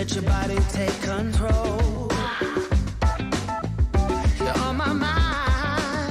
Let your body take control. You're on my mind.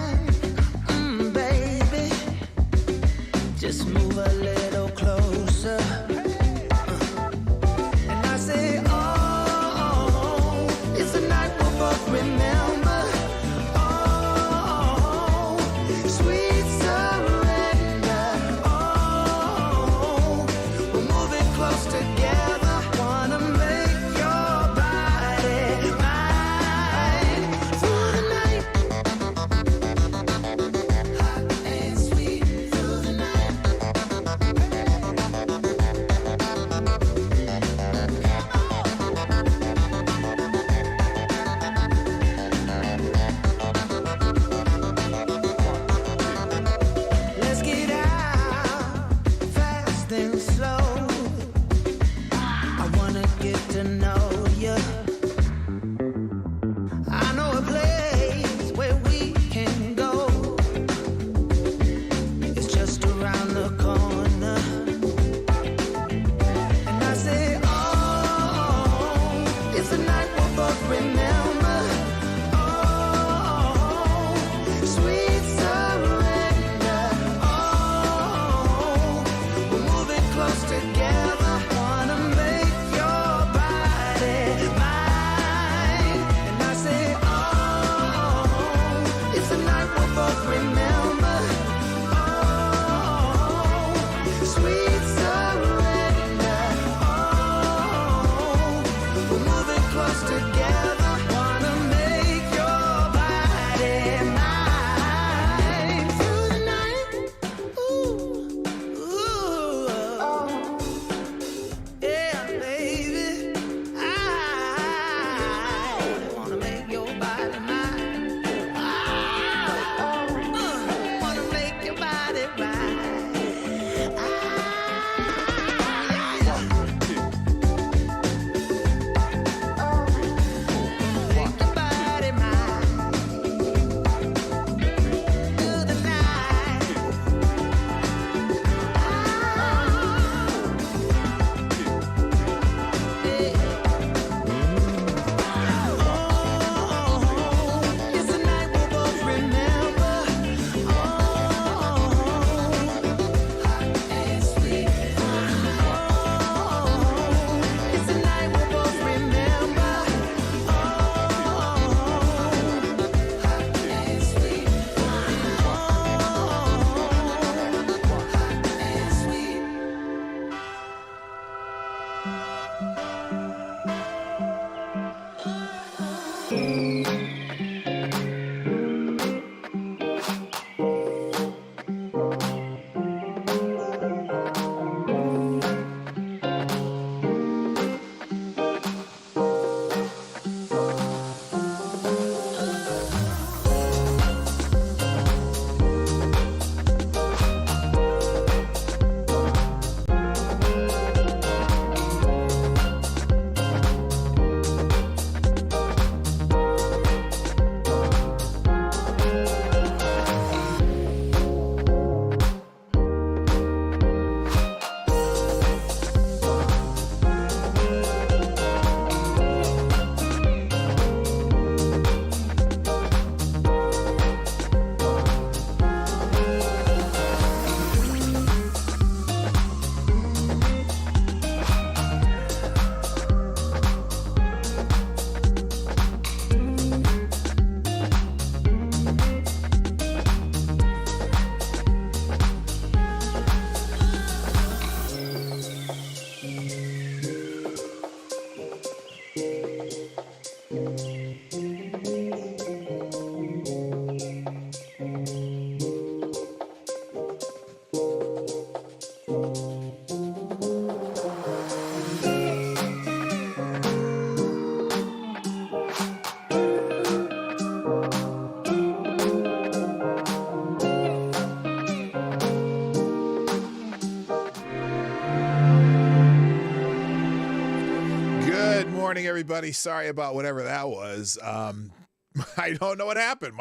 everybody. Sorry about whatever that was. I don't know what happened.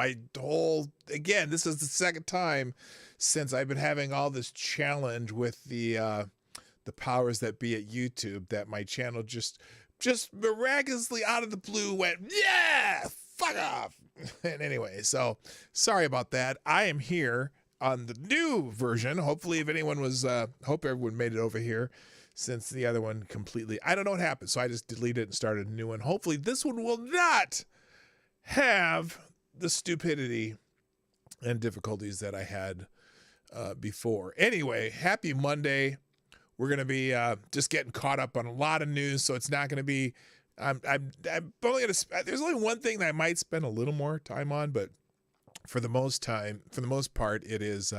Again, this is the second time since I've been having all this challenge with the powers that be at YouTube that my channel just miraculously out of the blue went, yeah, fuck off. And anyway, so sorry about that. I am here on the new version. Hopefully, if anyone was, hope everyone made it over here, since the other one completely, I don't know what happened. So I just deleted it and started a new one. Hopefully this one will not have the stupidity and difficulties that I had before. Anyway, happy Monday. We're going to be just getting caught up on a lot of news. So it's not going to be, I'm only going to, there's only one thing that I might spend a little more time on, but for the most part, it is,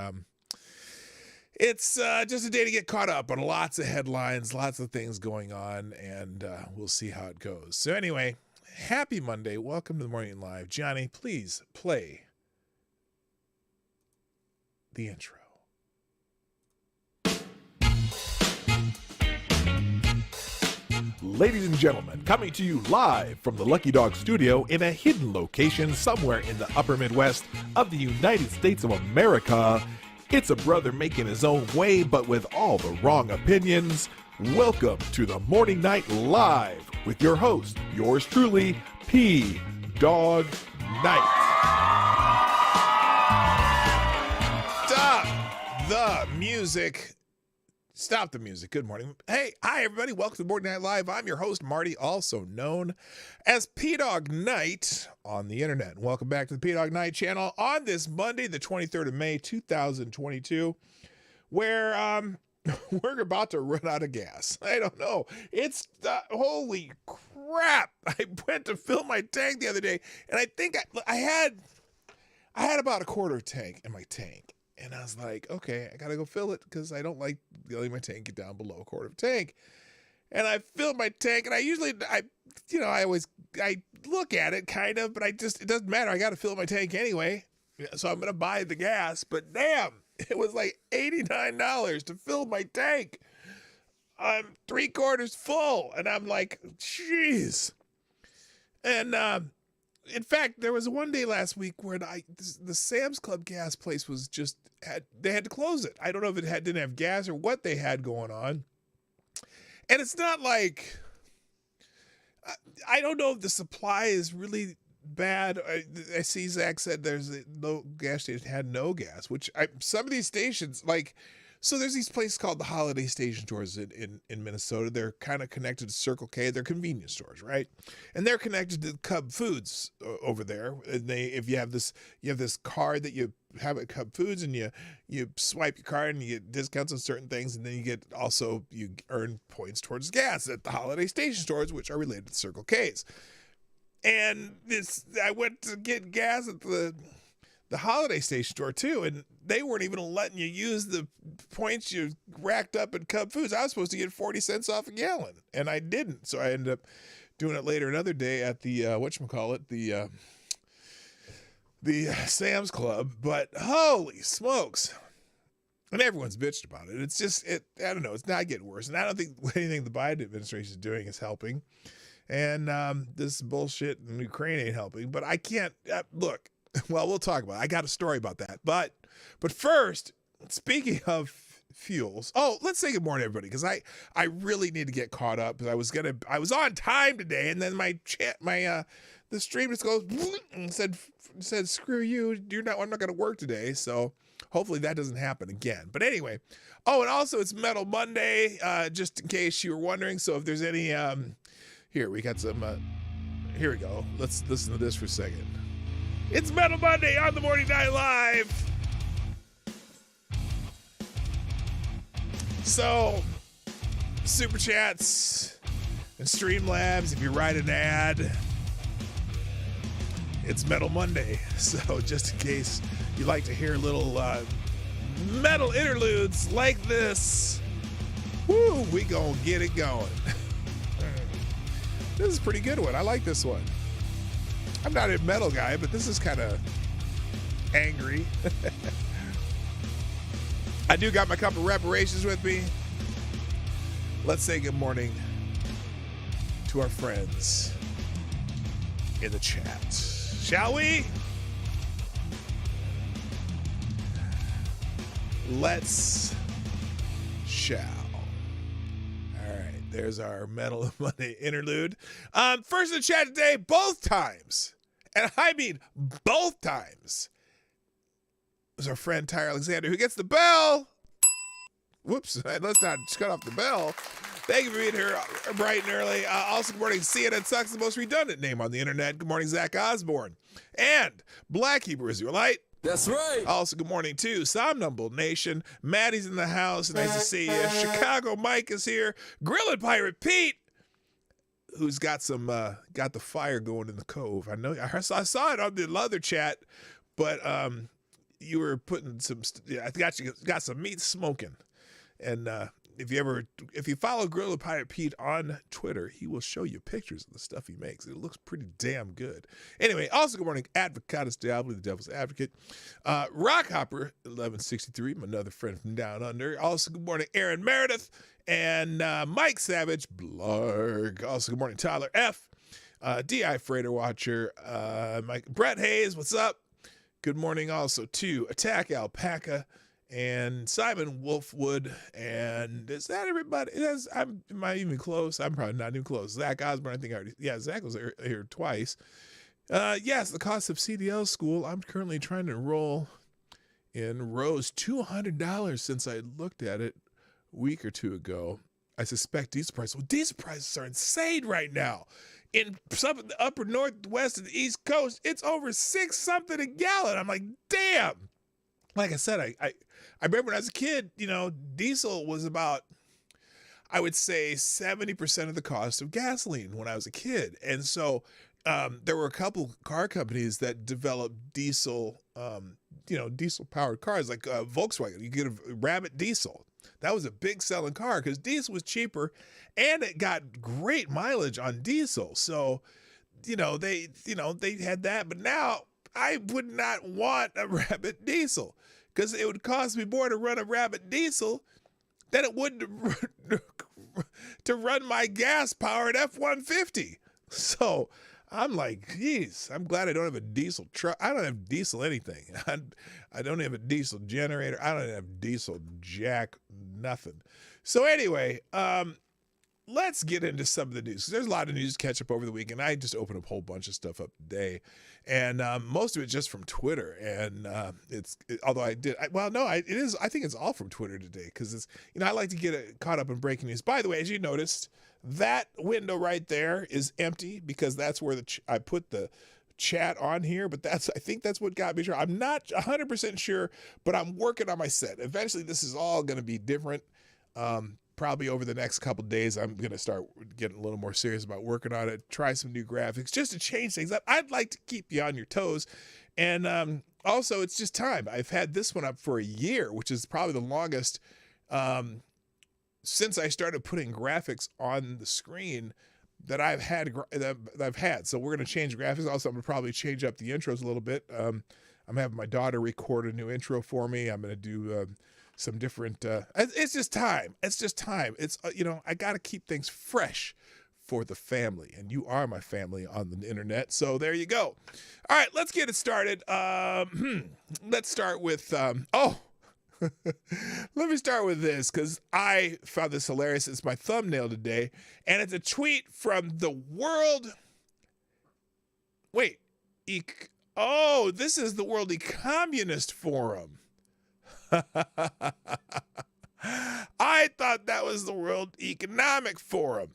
it's just a day to get caught up on lots of headlines, lots of things going on, and we'll see how it goes. So anyway, happy Monday. Welcome to the Morning Live. Johnny, please play the intro. Ladies and gentlemen, coming to you live from the Lucky Dog Studio in a hidden location somewhere in the upper Midwest of the United States of America, it's a brother making his own way, but with all the wrong opinions. Welcome to the Morning Night Live with your host, yours truly, P. Dog Night. Stop the music. Good morning. Hey, hi everybody. Welcome to Morning Night Live. I'm your host, Marty, also known as P-Dog Night on the internet. Welcome back to the P-Dog Night channel on this Monday, the 23rd of May, 2022, where we're about to run out of gas. I don't know. It's holy crap. I went to fill my tank the other day, and I think I had about a quarter tank in my tank. And I was like, okay, I got to go fill it because I don't like letting my tank get down below a quarter of a tank. And I filled my tank, and I look at it kind of, but it doesn't matter. I got to fill my tank anyway. So I'm going to buy the gas. But damn, it was like $89 to fill my tank. I'm 3/4 full. And I'm like, jeez. And, in fact, there was one day last week where the Sam's Club gas place was they had to close it. I don't know if it didn't have gas or what they had going on. And it's not like, I don't know if the supply is really bad. I see Zach said there's no gas station had no gas, which some of these stations, like, so there's these places called the Holiday Station stores in Minnesota. They're kind of connected to Circle K. They're convenience stores, right? And they're connected to Cub Foods over there. And if you have this card that you have at Cub Foods, and you swipe your card and you get discounts on certain things, and then you earn points towards gas at the Holiday Station stores, which are related to Circle K's. And I went to get gas at the Holiday Station store too, and they weren't even letting you use the points you racked up at Cub Foods. I was supposed to get 40 cents off a gallon, and I didn't. So I ended up doing it later another day at the the Sam's Club. But holy smokes. And everyone's bitched about it. It's just, I don't know, it's not getting worse. And I don't think anything the Biden administration is doing is helping. And this bullshit in Ukraine ain't helping. But I can't, look, well, we'll talk about it. I got a story about that. But first, speaking of fuels, let's say good morning, everybody, because I really need to get caught up. Because I was on time today, and then the stream just goes and said screw you, I'm not going to work today. So hopefully that doesn't happen again. But anyway, and also it's Metal Monday, just in case you were wondering. So if there's any, here we got some. Here we go. Let's listen to this for a second. It's Metal Monday on the Morning Night Live. So, Super Chats and Streamlabs, if you write an ad, it's Metal Monday. So, just in case you'd like to hear little metal interludes like this, woo, we gonna get it going. This is a pretty good one. I like this one. I'm not a metal guy, but this is kind of angry. I do got my cup of reparations with me. Let's say good morning to our friends in the chat. Shall we? Let's shall. All right, there's our Medal of Monday interlude. First in the chat today, both times, and I mean both times, was our friend Tyre Alexander, who gets the bell. Whoops, let's not cut off the bell. Thank you for being here bright and early. Also, good morning, CNN Sucks, the most redundant name on the internet. Good morning, Zach Osborne. And Black Hebrew Israelite. That's right. Also, good morning, too. Somnambul Nation. Maddie's in the house. Nice to see you. Chicago Mike is here. Grillin' Pirate Pete, who's got got the fire going in the cove. I know. I saw it on the other chat, but you were putting I got some meat smoking. And if you follow Gorilla Pirate Pete on Twitter, he will show you pictures of the stuff he makes. It looks pretty damn good. Anyway, also good morning, Advocatus Diablo, the Devil's Advocate. Rockhopper 1163, another friend from down under. Also good morning, Aaron Meredith and Mike Savage Blarg. Also good morning, Tyler F. DI Freighter Watcher, Mike Brett Hayes. What's up? Good morning also to Attack Alpaca and Simon Wolfwood. And is that everybody? Am I even close? I'm probably not even close. Zach Osborne, I think I already, Zach was here twice. Yes, the cost of CDL school. I'm currently trying to enroll in Rose, $200 since I looked at it a week or two ago. I suspect diesel prices. Well, diesel prices are insane right now. In some of the upper northwest and the east coast, it's over $6 something a gallon. I'm like, damn. Like I said, I remember when I was a kid, diesel was about, I would say 70% of the cost of gasoline when I was a kid. And so there were a couple car companies that developed diesel, diesel powered cars like Volkswagen. You get a Rabbit diesel. That was a big selling car because diesel was cheaper and it got great mileage on diesel. So, they had that. But now I would not want a Rabbit diesel because it would cost me more to run a Rabbit diesel than it would to run my gas powered F-150. So I'm like, geez, I'm glad I don't have a diesel truck. I don't have diesel anything. I don't have a diesel generator. I don't have diesel jack, nothing. So anyway, let's get into some of the news. There's a lot of news to catch up over the weekend. I just opened a whole bunch of stuff up today, and most of it just from Twitter. And it is. I think it's all from Twitter today because it's. I like to get caught up in breaking news. By the way, as you noticed, that window right there is empty because that's where I put the chat on here. But I think that's what got me sure. I'm not 100% sure, but I'm working on my set. Eventually, this is all going to be different. Probably over the next couple of days, I'm going to start getting a little more serious about working on it, try some new graphics just to change things up. I'd like to keep you on your toes. And also, it's just time. I've had this one up for a year, which is probably the longest since I started putting graphics on the screen that I've had. So we're going to change graphics. Also, I'm going to probably change up the intros a little bit. I'm having my daughter record a new intro for me. I'm going to do some different, it's just time. It's just time. It's, I got to keep things fresh for the family, and you are my family on the internet. So there you go. All right, let's get it started. Let's start with, let me start with this because I found this hilarious. It's my thumbnail today, and it's a tweet from the World. Wait, this is the World Communist Forum. I thought that was the World Economic Forum.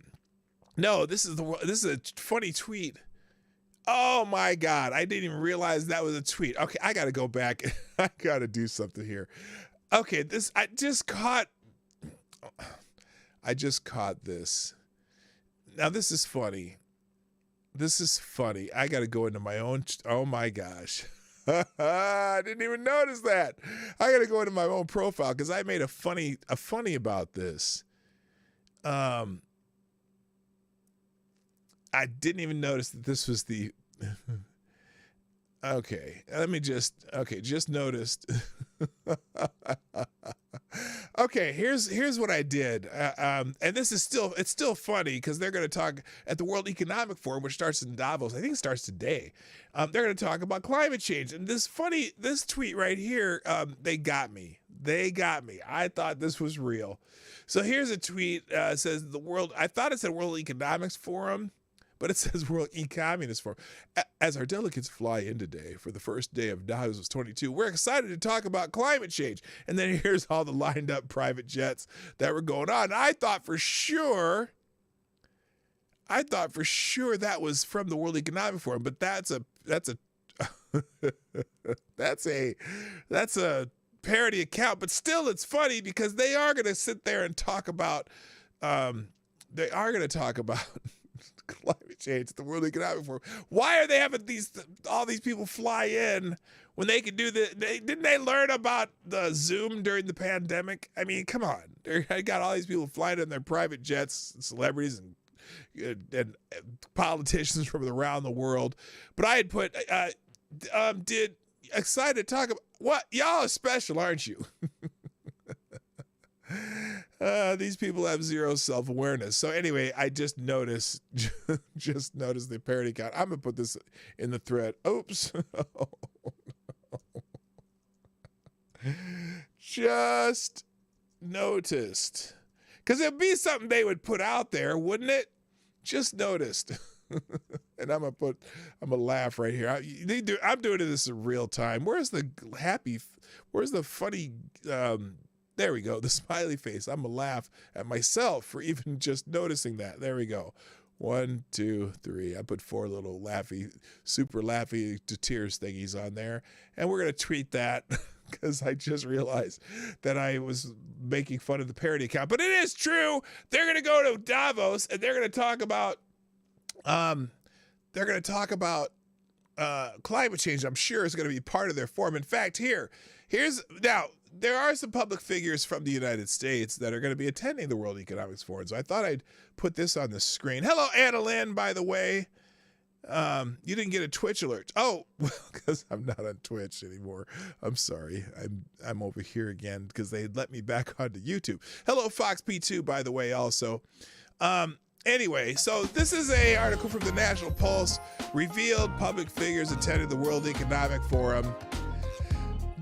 No, this is a funny tweet. Oh my God, I didn't even realize that was a tweet. Okay, I got to go back. I got to do something here. Okay, I just caught this. Now this is funny. I got to go into my own. Oh my gosh. I didn't even notice that. I got to go into my own profile because I made a funny about this. I didn't even notice that this was the. Okay, just noticed. Okay, here's what I did, and this is it's still funny because they're going to talk at the World Economic Forum, which starts in Davos. I think it starts today. They're going to talk about climate change, and this tweet right here, they got me. I thought this was real. So here's a tweet. Says I thought it said World Economics Forum, but it says World E-Communist Forum. As our delegates fly in today for the first day of Davos 22, we're excited to talk about climate change. And then here's all the lined up private jets that were going on. I thought for sure that was from the World Economic Forum, but that's a that's a parody account. But still, it's funny because they are going to sit there and talk about climate change at the World Economic Forum. Why are they having all these people fly in when they can do didn't they learn about the Zoom during the pandemic? I mean, come on. They got all these people flying in their private jets, and celebrities and politicians from around the world. But I had put excited to talk about what y'all are special, aren't you? These people have zero self-awareness. So anyway, I just noticed the parody count. I'm gonna put this in the thread. Oops. Oh, no. Just noticed. Because it'd be something they would put out there, wouldn't it? Just noticed. And I'm gonna laugh right here. I'm doing this in real time. Where's the funny there we go, the smiley face. I'm going to laugh at myself for even just noticing that. There we go. 1, 2, 3. I put 4 little super laughy to tears thingies on there. And we're going to tweet that because I just realized that I was making fun of the parody account. But it is true. They're going to go to Davos and they're going to talk about climate change. I'm sure is going to be part of their forum. In fact, now, there are some public figures from the United States that are going to be attending the World Economics Forum. So I thought I'd put this on the screen. Hello, Anna Lynn, by the way. You didn't get a Twitch alert. Oh, well, because I'm not on Twitch anymore. I'm sorry. I'm over here again because they let me back onto YouTube. Hello, Fox P2, by the way, also. Anyway, so this is an article from the National Pulse. Revealed public figures attended the World Economic Forum.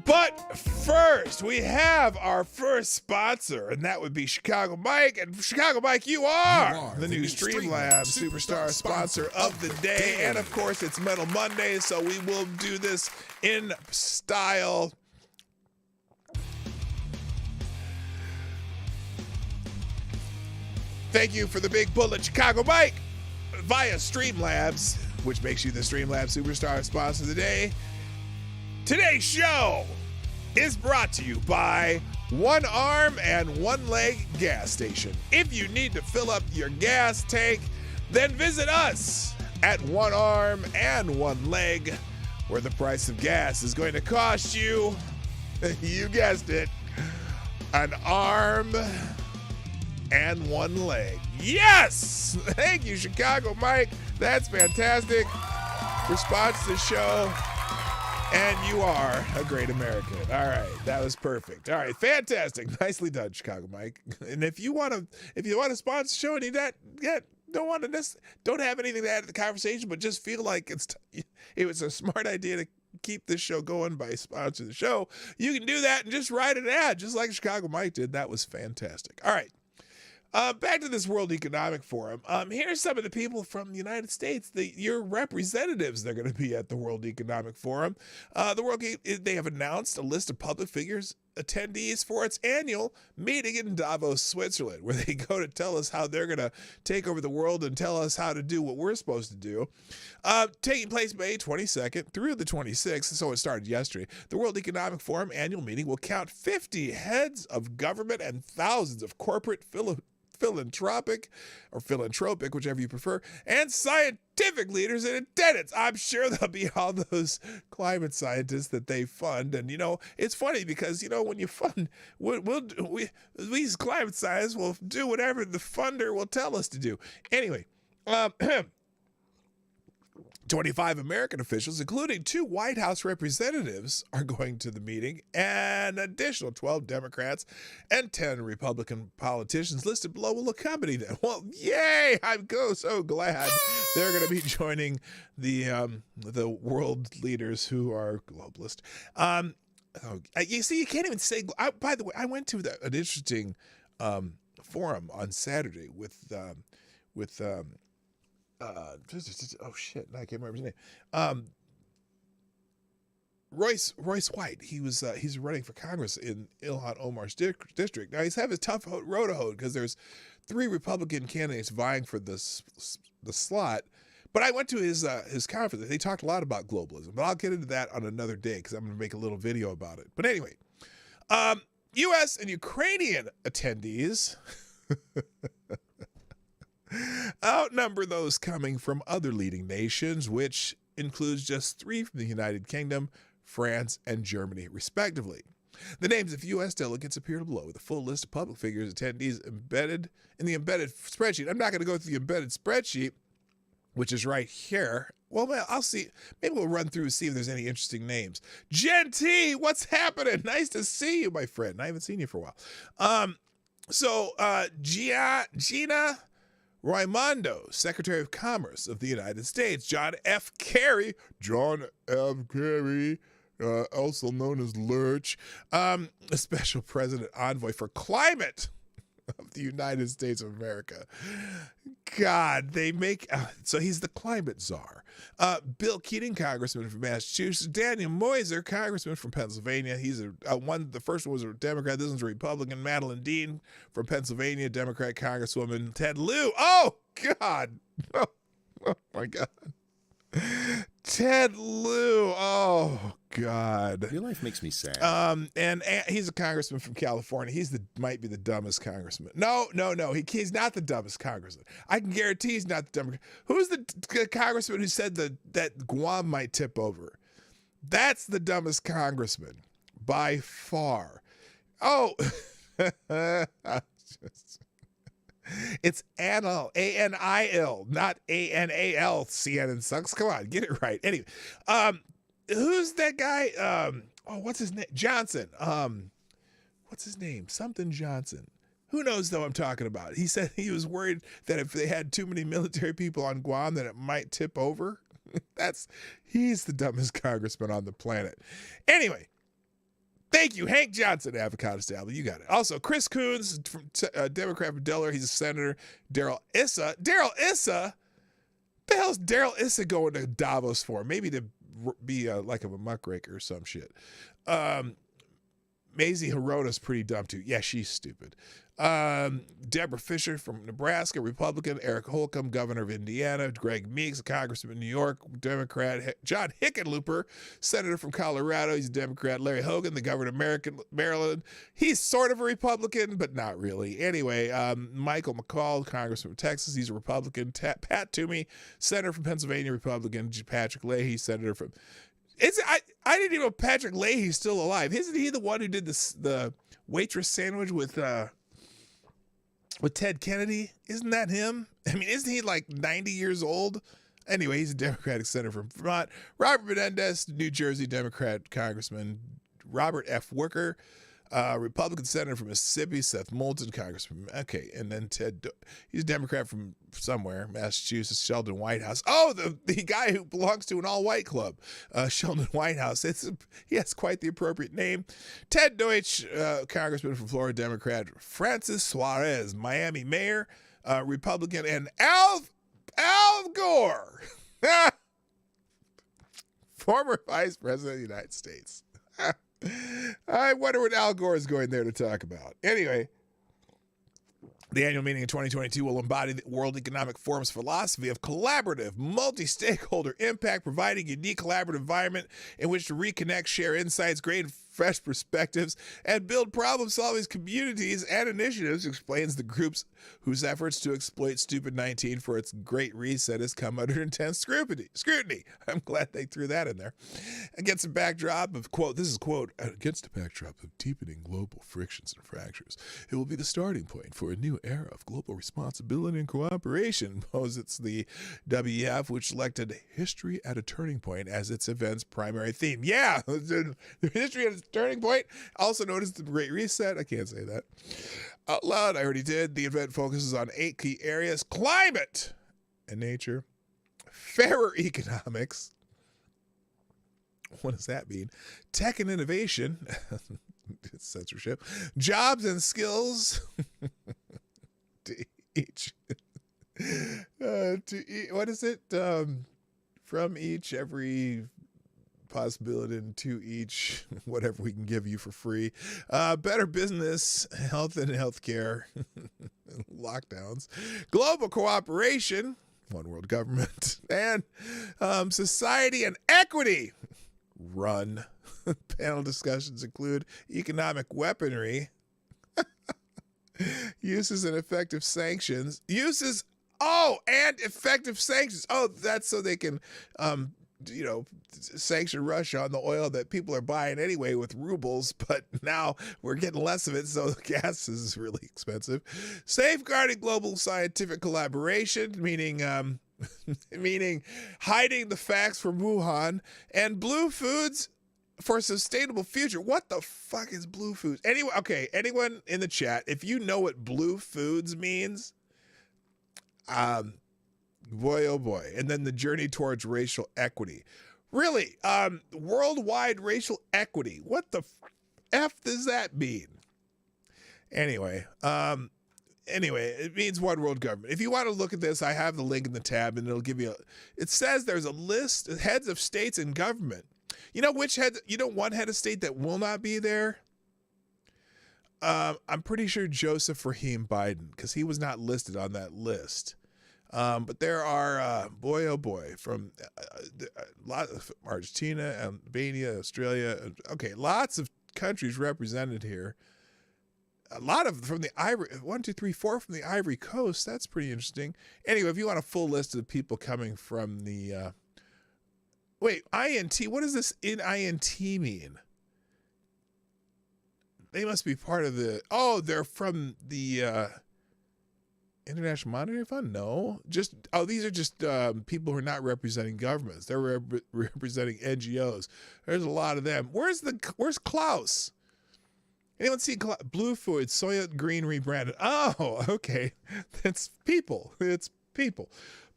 But first, we have our first sponsor, and that would be Chicago Mike. And Chicago Mike, you are the new Streamlabs Superstar sponsor of the day. And of course, it's Metal Monday, so we will do this in style. Thank you for the big bullet, Chicago Mike, via Streamlabs, which makes you the Streamlabs Superstar sponsor of the day. Today's show is brought to you by One Arm and One Leg Gas Station. If you need to fill up your gas tank, then visit us at One Arm and One Leg, where the price of gas is going to cost you, you guessed it, an arm and one leg. Yes! Thank you, Chicago Mike. That's fantastic. Response to the show. And you are a great American. All right, that was perfect. All right, fantastic. Nicely done, Chicago Mike. And if you want to sponsor the show and don't have anything to add to the conversation, but just feel like it was a smart idea to keep this show going by sponsoring the show, you can do that and just write an ad, just like Chicago Mike did. That was fantastic. All right. Back to this World Economic Forum. Here's some of the people from the United States, your representatives. They're going to be at the World Economic Forum. They have announced a list of public figures attendees for its annual meeting in Davos, Switzerland, where they go to tell us how they're going to take over the world and tell us how to do what we're supposed to do. Taking place May 22nd through the 26th, so it started yesterday. The World Economic Forum annual meeting will count 50 heads of government and thousands of corporate philanthropic, whichever you prefer, and scientific leaders in attendance. I'm sure there'll be all those climate scientists that they fund. And, it's funny because, when you fund, these climate scientists will do whatever the funder will tell us to do. Anyway, 25 American officials, including 2 White House representatives, are going to the meeting, and an additional 12 Democrats and 10 Republican politicians listed below will accompany them. Well, yay! I'm so glad they're going to be joining the world leaders who are globalist. You see, you can't even say. By the way, I went to an interesting forum on Saturday with oh shit, I can't remember his name. Royce White. He's running for Congress in Ilhan Omar's district. Now he's having a tough road to hoe because there's 3 Republican candidates vying for the slot. But I went to his conference. They talked a lot about globalism, but I'll get into that on another day because I'm going to make a little video about it. But anyway, U.S. and Ukrainian attendees outnumber those coming from other leading nations, which includes just 3 from the United Kingdom, France, and Germany, respectively. The names of U.S. delegates appear below, with a full list of public figures attendees embedded in the embedded spreadsheet. I'm not going to go through the embedded spreadsheet, which is right here. Well, I'll see. Maybe we'll run through and see if there's any interesting names. Jen T, what's happening? Nice to see you, my friend. I haven't seen you for a while. Gina Raimondo, Secretary of Commerce of the United States. John F. Kerry, also known as Lurch, a Special President Envoy for Climate of the United States of America. God, they make... so he's the climate czar. Bill Keating, Congressman from Massachusetts. Daniel Moiser, Congressman from Pennsylvania. He's the first one was a Democrat. This one's a Republican. Madeline Dean from Pennsylvania, Democrat Congresswoman. Ted Lieu. Oh, God. Oh my God. Ted Lieu. Oh, God. Your life makes me sad. And he's a congressman from California. Might be the dumbest congressman. No. He's not the dumbest congressman. I can guarantee he's not the dumbest. Who's the congressman who said that Guam might tip over? That's the dumbest congressman by far. Oh, it's Anil, A-N-I-L, not A-N-A-L, CNN sucks. Come on, get it right. Anyway, who's that guy? What's his name? Johnson. What's his name? Something Johnson. Who knows, though, I'm talking about? He said he was worried that if they had too many military people on Guam, that it might tip over. He's the dumbest congressman on the planet. Anyway. Thank you, Hank Johnson, Avocado Stable. You got it. Also, Chris Coons, from Democrat from Delaware. He's a senator. Daryl Issa. The hell's Daryl Issa going to Davos for? Maybe to be like a muckraker or some shit. Maisie Hirota's pretty dumb, too. Yeah, she's stupid. Deborah Fisher from Nebraska, Republican. Eric Holcomb, governor of Indiana. Greg Meeks, a congressman in New York, Democrat. John Hickenlooper, senator from Colorado. He's a Democrat. Larry Hogan, the governor of Maryland. He's sort of a Republican, but not really. Anyway, Michael McCall, congressman from Texas. He's a Republican. Pat Toomey, senator from Pennsylvania, Republican. Patrick Leahy, senator from... I didn't even know Patrick Leahy's still alive. Isn't he the one who did the waitress sandwich with Ted Kennedy? Isn't that him? I mean, isn't he like 90 years old? Anyway, he's a Democratic senator from Vermont. Robert Menendez, New Jersey Democrat congressman. Robert F. Wicker, Republican senator from Mississippi. Seth Moulton, congressman. Okay, and then he's a Democrat from somewhere, Massachusetts. Sheldon Whitehouse. Oh, the guy who belongs to an all-white club, Sheldon Whitehouse. He has quite the appropriate name. Ted Deutsch, congressman from Florida, Democrat. Francis Suarez, Miami mayor, Republican, and Al Gore, former vice president of the United States. I wonder what Al Gore is going there to talk about. Anyway, the annual meeting in 2022 will embody the World Economic Forum's philosophy of collaborative, multi-stakeholder impact, providing a unique collaborative environment in which to reconnect, share insights, fresh perspectives and build problem-solving communities and initiatives, explains the groups whose efforts to exploit Stupid 19 for its great reset has come under intense scrutiny. I'm glad they threw that in there. Against a backdrop of, quote, this is, quote, against a backdrop of deepening global frictions and fractures, it will be the starting point for a new era of global responsibility and cooperation, posits the WEF, which selected history at a turning point as its event's primary theme. Yeah, the history at a turning point, also known as the Great Reset. I can't say that out loud. I already did. The event focuses on 8 key areas: climate and nature, fairer economics. What does that mean? Tech and innovation. It's censorship. Jobs and skills. To each. What is it? From each, every possibility, and to each, whatever we can give you for free. Better business, health and healthcare, lockdowns, global cooperation, one world government, and society and equity. Run. Panel discussions include economic weaponry, uses and effective sanctions, and effective sanctions. Oh, that's so they can, sanction Russia on the oil that people are buying anyway with rubles, but now we're getting less of it, so the gas is really expensive. Safeguarding global scientific collaboration, meaning hiding the facts from Wuhan, and blue foods for a sustainable future. What the fuck is blue foods? Anyone in the chat, if you know what blue foods means, boy, oh boy. And then the journey towards racial equity. Really, worldwide racial equity. What the F does that mean? Anyway, it means one world government. If you want to look at this, I have the link in the tab, and it'll give you it says there's a list of heads of states and government. You know one head of state that will not be there? I'm pretty sure Joseph Rahim Biden, because he was not listed on that list. But there are, boy, oh boy, from a lot of Argentina, Albania, Australia. Okay, lots of countries represented here. A lot of from the four from the Ivory Coast. That's pretty interesting. Anyway, if you want a full list of the people coming from the, INT, what does this INT mean? They must be part of they're from the International Monetary Fund? No. These are just people who are not representing governments. They're representing NGOs. There's a lot of them. Where's Klaus? Anyone see blue food, soya green rebranded? Oh, okay. It's people.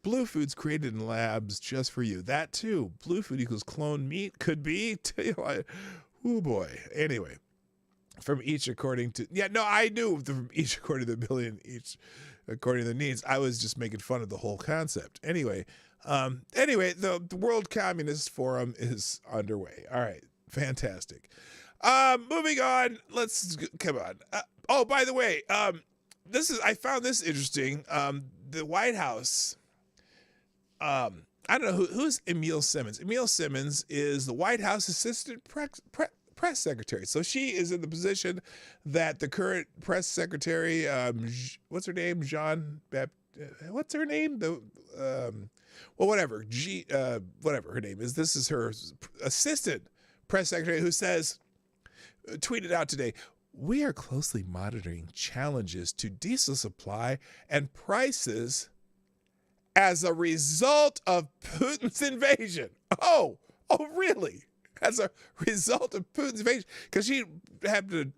Blue foods created in labs just for you. That too. Blue food equals clone meat. Could be. Oh boy. Anyway. From each according to, I knew from each according to the billion, each according to the needs. I was just making fun of the whole concept. Anyway, the World Communist Forum is underway. All right, fantastic. Moving on, come on. By the way, I found this interesting. The White House, I don't know who's Emil Simmons. Emil Simmons is the White House assistant press secretary. So she is in the position that the current press secretary, what's her name? What's her name? Whatever her name is. This is her assistant press secretary who tweeted out today, "We are closely monitoring challenges to diesel supply and prices as a result of Putin's invasion." Oh, really? As a result of Putin's invasion, because she had to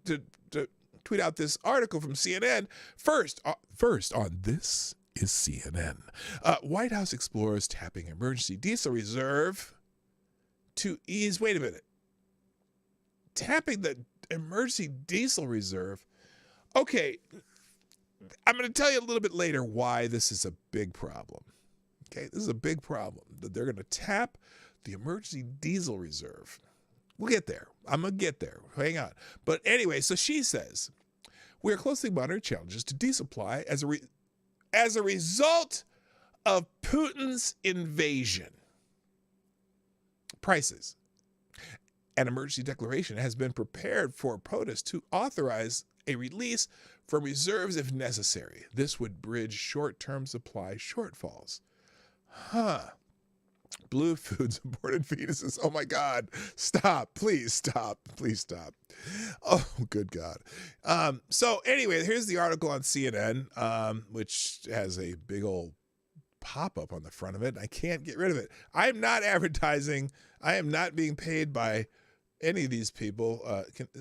tweet out this article from CNN. First on This is CNN. White House explores tapping emergency diesel reserve to ease. Wait a minute. Tapping the emergency diesel reserve. Okay, I'm going to tell you a little bit later why this is a big problem. Okay, this is a big problem that they're going to tap the emergency diesel reserve. We'll get there. I'm going to get there. Hang on. But anyway, so she says, we are closely monitoring challenges to diesel supply as a result of Putin's invasion. Prices. An emergency declaration has been prepared for POTUS to authorize a release from reserves if necessary. This would bridge short-term supply shortfalls. Blue foods, aborted fetuses. Oh my God. Stop. Please stop. Please stop. Oh, good God. So anyway, here's the article on CNN, which has a big old pop-up on the front of it. I can't get rid of it. I am not advertising. I am not being paid by any of these people.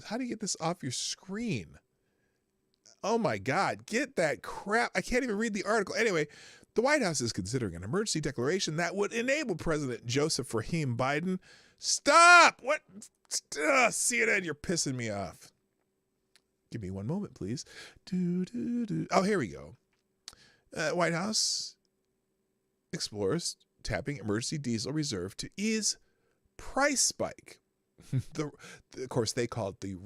How do you get this off your screen? Oh my God. Get that crap. I can't even read the article. Anyway, the White House is considering an emergency declaration that would enable President Joseph Rahim Biden. Stop! What? CNN, you're pissing me off. Give me one moment, please. Oh, here we go. White House explores tapping emergency diesel reserve to ease price spike. Of course, they call it the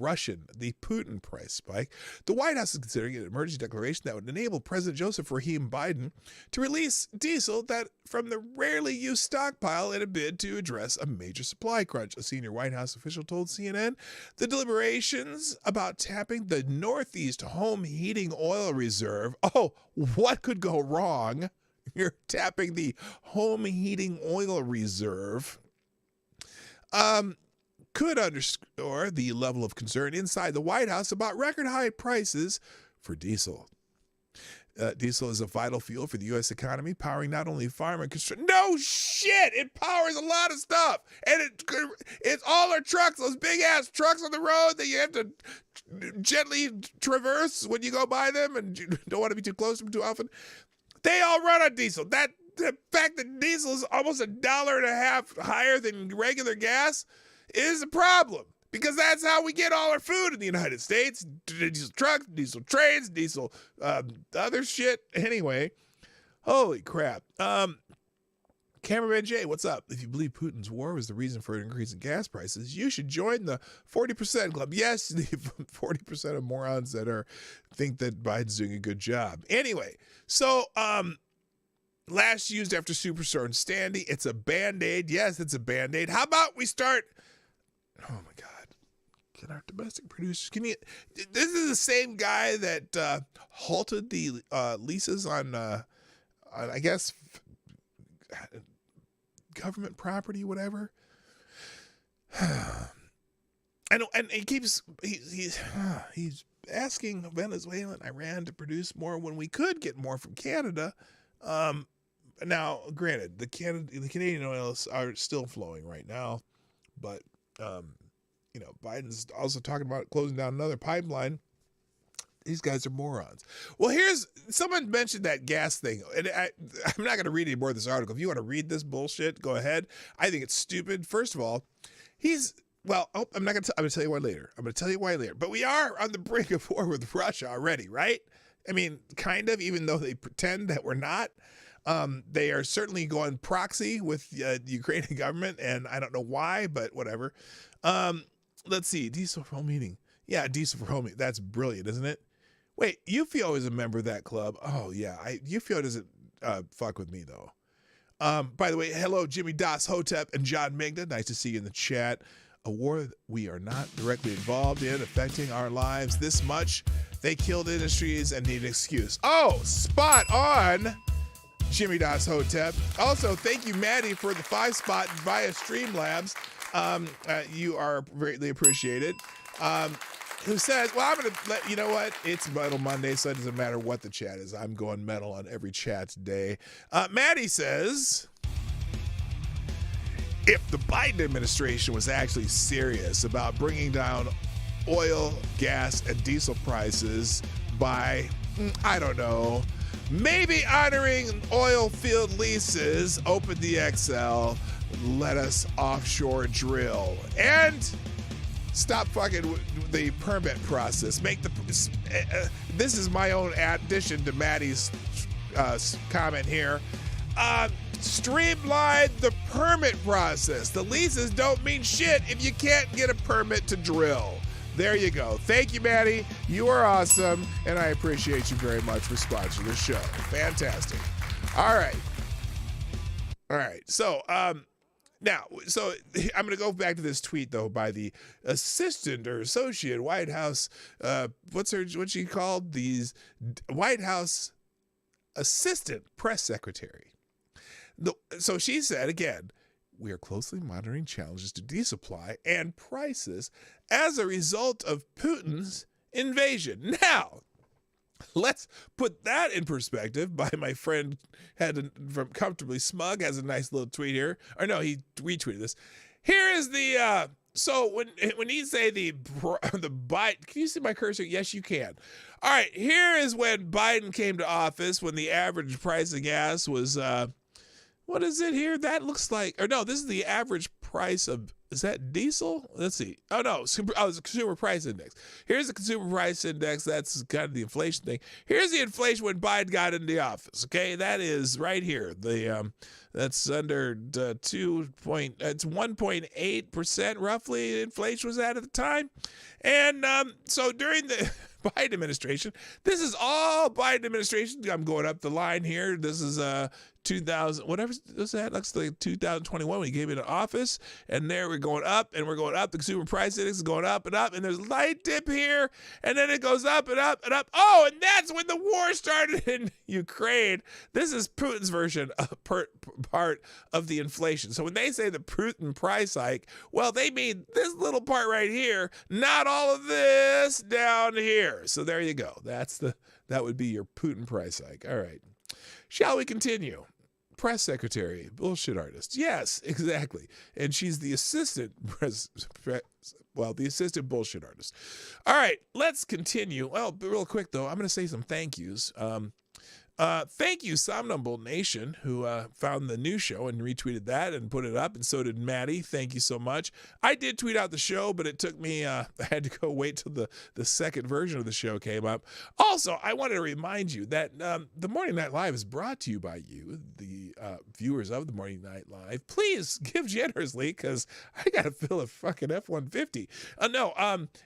Putin price spike. The White House is considering an emergency declaration that would enable President Joseph Rahim Biden to release diesel from the rarely used stockpile in a bid to address a major supply crunch. A senior White House official told CNN the deliberations about tapping the Northeast home heating oil reserve. Oh, what could go wrong? You're tapping the home heating oil reserve. Could underscore the level of concern inside the White House about record high prices for diesel. Diesel is a vital fuel for the U.S. economy, powering not only farm and construction. No shit! It powers a lot of stuff. And it's all our trucks, those big ass trucks on the road that you have to gently traverse when you go by them and you don't want to be too close to them too often. They all run on diesel. The fact that diesel is almost $1.50 higher than regular gas is a problem, because that's how we get all our food in the United States. Diesel trucks, diesel trains, diesel other shit. Anyway, holy crap. Cameraman Jay, what's up? If you believe Putin's war was the reason for an increase in gas prices, you should join the 40% club. Yes, the 40% of morons that think that Biden's doing a good job. Anyway, so last used after Superstorm Sandy. It's a Band-Aid. Yes, it's a Band-Aid. How about we start... Oh my God. Can our domestic producers, this is the same guy that halted the leases on I guess, government property, whatever. And he's asking Venezuela and Iran to produce more when we could get more from Canada. Now, granted, the Canadian oils are still flowing right now, but Biden's also talking about closing down another pipeline. These guys are morons. Well, someone mentioned that gas thing, and I'm not going to read any more of this article. If you want to read this bullshit, go ahead. I think it's stupid. First of all, I'm going to tell you why later. I'm going to tell you why later. But we are on the brink of war with Russia already, right? I mean, kind of, even though they pretend that we're not. They are certainly going proxy with the Ukrainian government, and I don't know why, but whatever. Let's see. Diesel for home heating. Yeah, diesel for home heating. That's brilliant, isn't it? Wait, UFO is a member of that club. Oh, yeah. UFO doesn't fuck with me, though. By the way, hello, Jimmy Das Hotep and John Migna. Nice to see you in the chat. A war we are not directly involved in, affecting our lives this much. They killed industries and need an excuse. Oh, spot on, Jimmy Das Hotep. Also, thank you, Maddie, for the 5 spot via Streamlabs. You are greatly appreciated. Who says, well, I'm going to let you know what? It's Metal Monday, so it doesn't matter what the chat is. I'm going metal on every chat today. Maddie says, if the Biden administration was actually serious about bringing down oil, gas, and diesel prices by, I don't know, maybe honoring oil field leases, open the XL, let us offshore drill, and stop fucking with the permit process. This is my own addition to Maddie's comment here. Streamline the permit process. The leases don't mean shit if you can't get a permit to drill. There you go. Thank you, Maddie. You are awesome, and I appreciate you very much for sponsoring the show. Fantastic. All right. So, Now, so I'm going to go back to this tweet, though, by the assistant or associate White House, what's she called? These White House assistant press secretary. So she said, again, we are closely monitoring challenges to diesel supply and prices as a result of Putin's invasion. Now, let's put that in perspective by my friend from Comfortably Smug has a nice little tweet here. Or no, he retweeted this. Here is the so when you say the Biden, can you see my cursor? Yes, you can. All right, here is when Biden came to office when the average price of gas was what is it here? That looks like, or no, this is the average price of, is that diesel? Let's see. Oh, no, it's the consumer price index. Here's the consumer price index. That's kind of the inflation thing. Here's the inflation when Biden got into the office, okay? That is right here. That's under it's 1.8% roughly inflation was at the time. And so during the Biden administration, this is all Biden administration. I'm going up the line here. This is 2000, whatever was that? Looks like 2021 when he came into office. And there we're going up and we're going up. The consumer price index is going up and up. And there's a light dip here. And then it goes up and up and up. Oh, and that's when the war started in Ukraine. This is Putin's version of part of the inflation. So when they say the Putin price hike, well, they mean this little part right here, not all of this down here. So there you go. That would be your Putin price hike. All right. Shall we continue? Press secretary, bullshit artist. Yes, exactly. And she's the assistant the assistant bullshit artist. All right, let's continue. Well, real quick though, I'm going to say some thank yous. Thank you, Somnambule Nation, who found the new show and retweeted that and put it up, and so did Maddie. Thank you so much. I did tweet out the show, but it took me, I had to go wait till the second version of the show came up. Also, I wanted to remind you that the Morning Night Live is brought to you by you, the viewers of the Morning Night Live. Please give generously, because I got to fill a fucking F-150.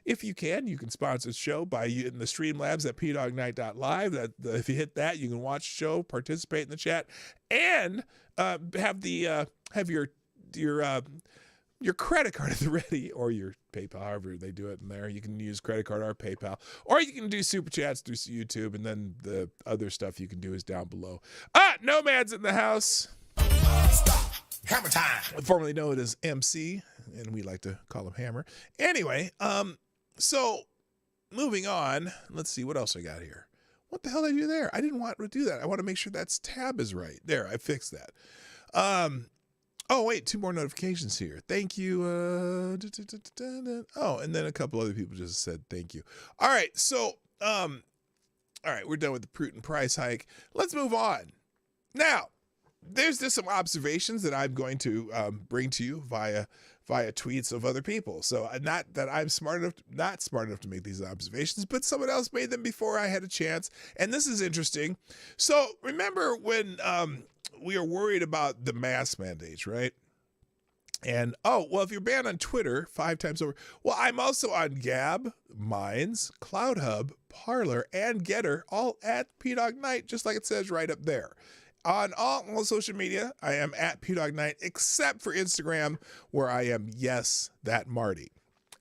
If you can sponsor the show by in the Streamlabs at pdognight.live. If you hit that, you can watch the show, participate in the chat, and have your credit card at the ready, or your PayPal, however they do it in there. You can use credit card or PayPal, or you can do super chats through YouTube, and then the other stuff you can do is down below. Nomad's in the house. Stop. Hammer time. Formerly known as MC, and we like to call him Hammer. Anyway, so moving on. Let's see what else I got here. What the hell did I do there? I didn't want to do that. I want to make sure that's tab is right. There, I fixed that. Oh, wait, 2 more notifications here. Thank you. Oh, and then a couple other people just said thank you. All right, so, all right, we're done with the Putin price hike. Let's move on. Now, there's just some observations that I'm going to bring to you via tweets of other people. So not that I'm not smart enough to make these observations, but someone else made them before I had a chance. And this is interesting. So remember when we were worried about the mask mandates, right? And, if you're banned on Twitter 5 times over, well, I'm also on Gab, Minds, CloudHub, Parler, and Getter, all at PDogNight, just like it says right up there. On all social media, I am at PDogNight, except for Instagram, where I am Yes That Marty.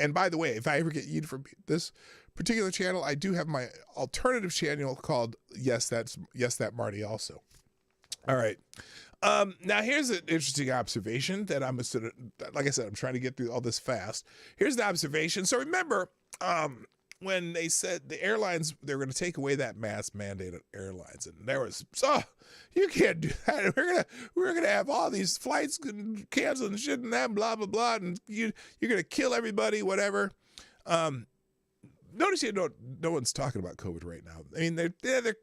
And by the way, if I ever get yeeted from this particular channel, I do have my alternative channel called Yes That Marty also. All right. Now here's an interesting observation that like I said, I'm trying to get through all this fast. Here's the observation. So remember, when they said the airlines, they were going to take away that mask mandate on airlines, and there was, you can't do that. We're gonna have all these flights canceled and shit and that, blah blah blah, and you're gonna kill everybody, whatever. Notice no one's talking about COVID right now. I mean, they're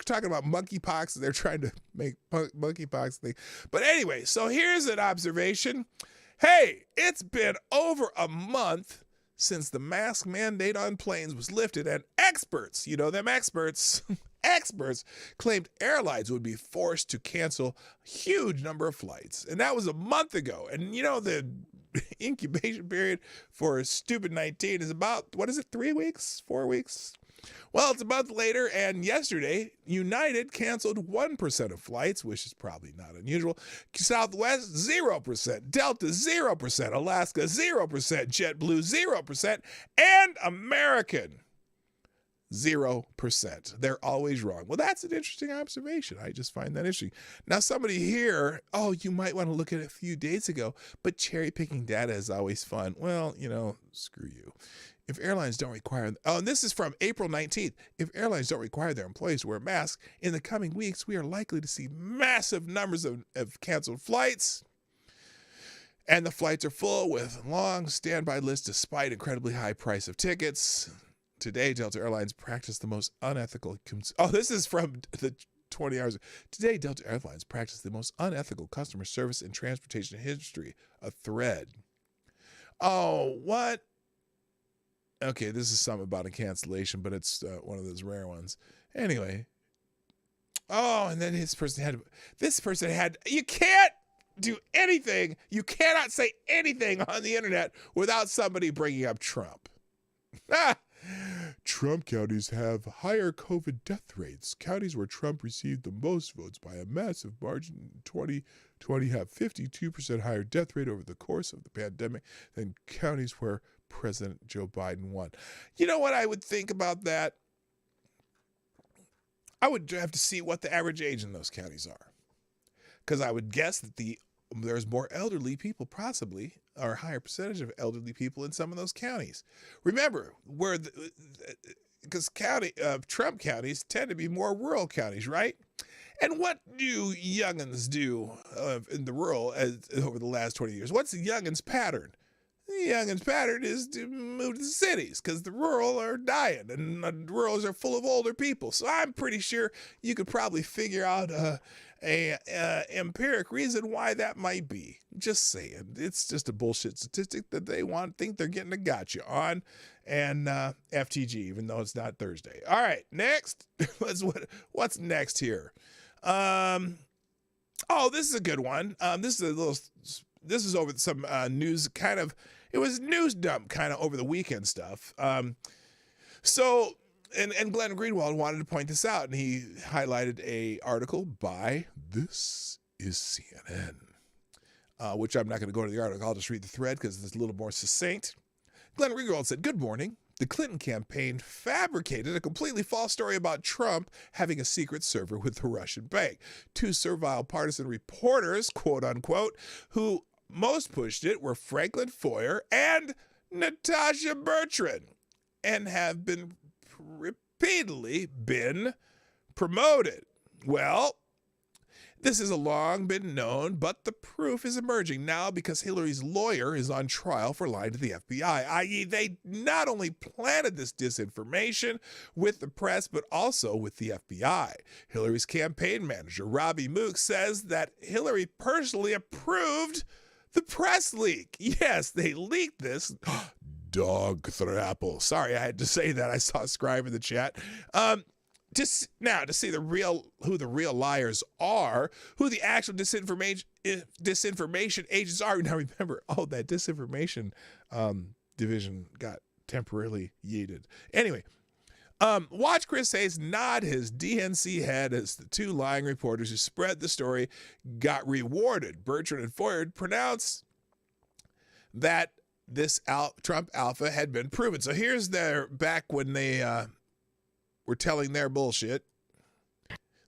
talking about monkeypox. They're trying to make monkeypox thing. But anyway, so here's an observation. Hey, it's been over a month since the mask mandate on planes was lifted, and experts, experts claimed airlines would be forced to cancel a huge number of flights. And that was a month ago. And the incubation period for stupid 19 is about, 3 weeks, 4 weeks? Well, it's a month later, and yesterday, United canceled 1% of flights, which is probably not unusual. Southwest, 0%. Delta, 0%. Alaska, 0%. JetBlue, 0%. And American, 0%. They're always wrong. Well, that's an interesting observation. I just find that interesting. Now, somebody here, you might want to look at it a few days ago, but cherry picking data is always fun. Well, screw you. If airlines don't require, and this is from April 19th, if airlines don't require their employees to wear masks, in the coming weeks, we are likely to see massive numbers of canceled flights. And the flights are full with long standby lists despite incredibly high price of tickets. Today, Delta Airlines practiced the most unethical... this is from the 20 hours. Today, Delta Airlines practiced the most unethical customer service in transportation history. A thread. Oh, what? Okay, this is something about a cancellation, but it's one of those rare ones. Anyway. And then this person had, you can't do anything. You cannot say anything on the internet without somebody bringing up Trump. Trump counties have higher COVID death rates. Counties where Trump received the most votes by a massive margin in 2020 have 52% higher death rate over the course of the pandemic than counties where President Joe Biden won. You know what I would think about that? I would have to see what the average age in those counties are. Because I would guess that there's more elderly people possibly, or a higher percentage of elderly people in some of those counties. Remember, because Trump counties tend to be more rural counties, right? And what do youngins do in the rural over the last 20 years? What's the youngins' pattern? The youngins' pattern is to move to the cities because the rural are dying and the rurals are full of older people. So I'm pretty sure you could probably figure out a empiric reason why that might be. Just saying. It's just a bullshit statistic that they think they're getting a gotcha on. And FTG, even though it's not Thursday. All right, next. What's next here? This is a good one. This is over some news it was news dump kind of over the weekend stuff. And Glenn Greenwald wanted to point this out, and he highlighted a article by This is CNN, which I'm not going to go to the article. I'll just read the thread because it's a little more succinct. Glenn Greenwald said, "Good morning. The Clinton campaign fabricated a completely false story about Trump having a secret server with the Russian bank. Two servile partisan reporters, quote unquote, who most pushed it were Franklin Foer and Natasha Bertrand, and have been repeatedly been promoted. Well, this has long been known, but the proof is emerging now because Hillary's lawyer is on trial for lying to the FBI, i.e. they not only planted this disinformation with the press, but also with the FBI. Hillary's campaign manager, Robbie Mook, says that Hillary personally approved the press leak. Yes, they leaked this. Dog thrapple. Sorry, I had to say that. I saw Scribe in the chat. To see who the real liars are, who the actual disinformation agents are. Now remember, that disinformation division got temporarily yeeted. Anyway, watch Chris Hayes nod his DNC head as the two lying reporters who spread the story got rewarded. Bertrand and Ford pronounced that this Trump alpha had been proven. So here's back when they were telling their bullshit.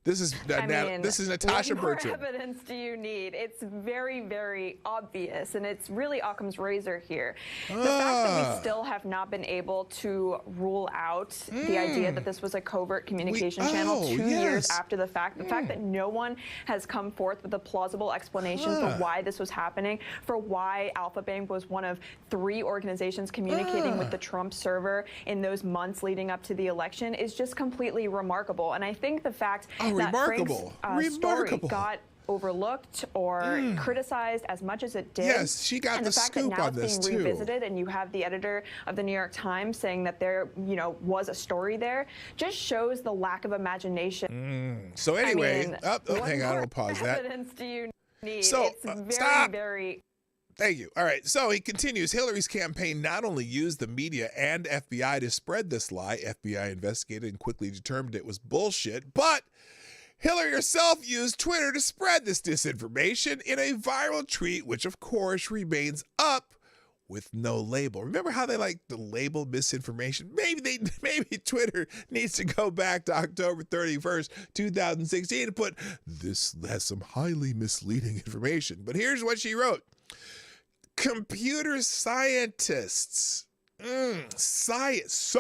This is Natasha Bertrand. What more evidence do you need? It's very, very obvious, and it's really Occam's razor here. The fact that we still have not been able to rule out the idea that this was a covert communication channel 2 years after the fact that no one has come forth with a plausible explanation for why this was happening, for why Alpha Bank was one of 3 organizations communicating with the Trump server in those months leading up to the election is just completely remarkable. And I think the fact that Frank's story got overlooked or criticized as much as it did. Yes, she got the scoop on this too. And the fact that now it's being revisited and you have the editor of the New York Times saying that there, was a story there, just shows the lack of imagination. So anyway, hang on, I'll pause that. What evidence do you need? So, it's very, very Thank you. All right. So he continues. Hillary's campaign not only used the media and FBI to spread this lie, FBI investigated and quickly determined it was bullshit, but Hillary herself used Twitter to spread this disinformation in a viral tweet, which of course remains up with no label. Remember how they like to label misinformation? Maybe Twitter needs to go back to October 31st, 2016 and put, this has some highly misleading information. But here's what she wrote. Computer scientists. Science.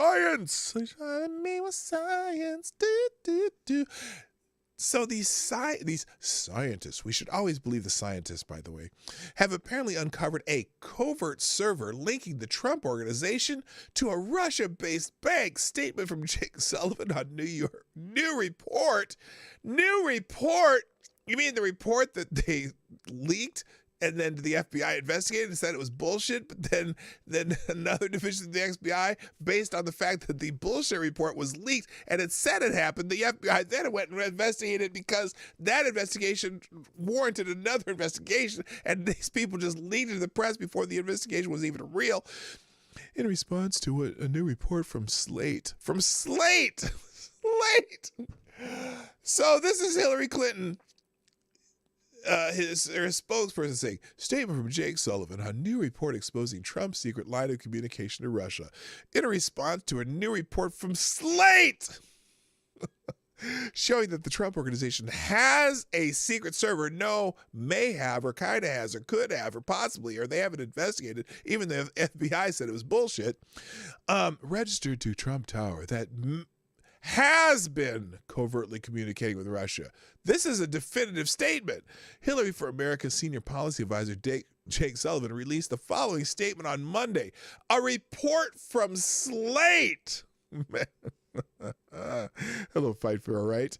Me with science. So these scientists, we should always believe the scientists, by the way, have apparently uncovered a covert server linking the Trump organization to a Russia-based bank. Statement from Jake Sullivan on New York. New report? You mean the report that they leaked? And then the FBI investigated and said it was bullshit. But then another division of the FBI, based on the fact that the bullshit report was leaked and it said it happened, the FBI then went and investigated because that investigation warranted another investigation. And these people just leaked it to the press before the investigation was even real. In response to a new report from Slate. Slate! So this is Hillary Clinton. Her spokesperson saying, statement from Jake Sullivan on new report exposing Trump's secret line of communication to Russia in a response to a new report from Slate showing that the Trump organization has a secret server. No, may have or kind of has or could have or possibly, or they haven't investigated, even though the FBI said it was bullshit, registered to Trump Tower that has been covertly communicating with Russia. This is a definitive statement. Hillary for America's senior policy advisor, Jake Sullivan, released the following statement on Monday. A report from Slate. Hello, Fight for All Right.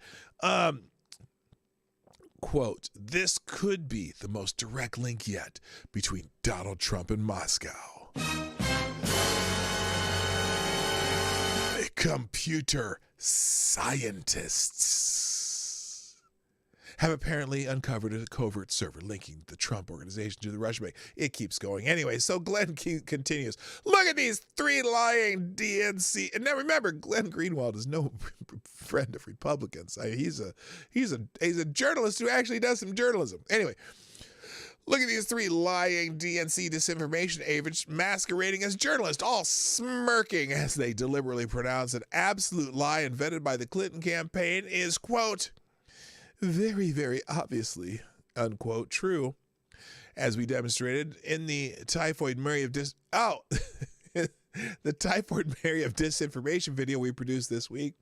Quote, this could be the most direct link yet between Donald Trump and Moscow. Computer scientists have apparently uncovered a covert server linking the Trump organization to the Russian bank. It keeps going. Anyway, so Glenn continues. Look at these three lying DNC. And now remember, Glenn Greenwald is no friend of Republicans. He's a journalist who actually does some journalism. Anyway. Look at these three lying DNC disinformation agents masquerading as journalists, all smirking as they deliberately pronounce an absolute lie invented by the Clinton campaign is, quote, very, very obviously, unquote, true. As we demonstrated in the Typhoid Mary of disinformation video we produced this week.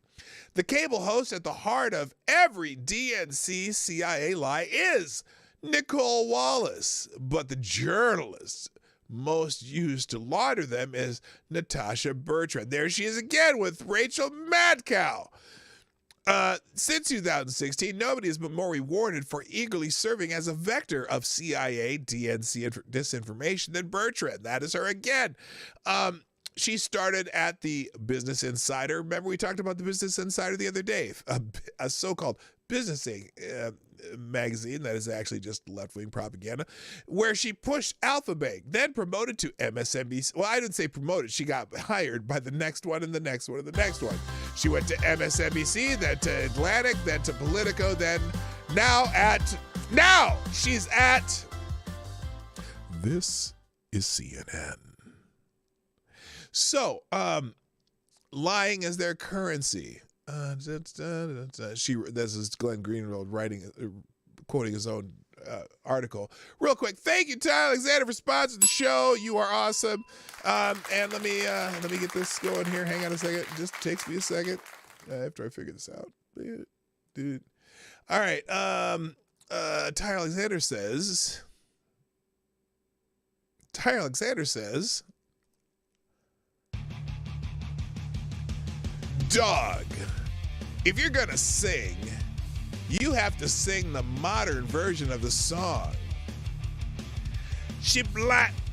The cable host at the heart of every DNC CIA lie is Nicole Wallace, but the journalist most used to launder them is Natasha Bertrand. There she is again with Rachel Madcow. Since 2016, nobody has been more rewarded for eagerly serving as a vector of CIA DNC disinformation than Bertrand. That is her again. She started at the Business Insider. Remember, we talked about the Business Insider the other day, a so-called businessing magazine that is actually just left-wing propaganda, where she pushed Alpha Bank, then promoted to MSNBC. Well, I didn't say promoted. She got hired by the next one and the next one and the next one. She went to MSNBC, then to Atlantic, then to Politico, then now she's at This is CNN. So, lying is their currency. This is Glenn Greenwald quoting his own article. Real quick, thank you, Tyler Alexander, for sponsoring the show. You are awesome. And let me get this going here. Hang on a second. It just takes me a second after I figure this out. Dude. All right. Tyler Alexander says, dog, if you're gonna sing, you have to sing the modern version of the song.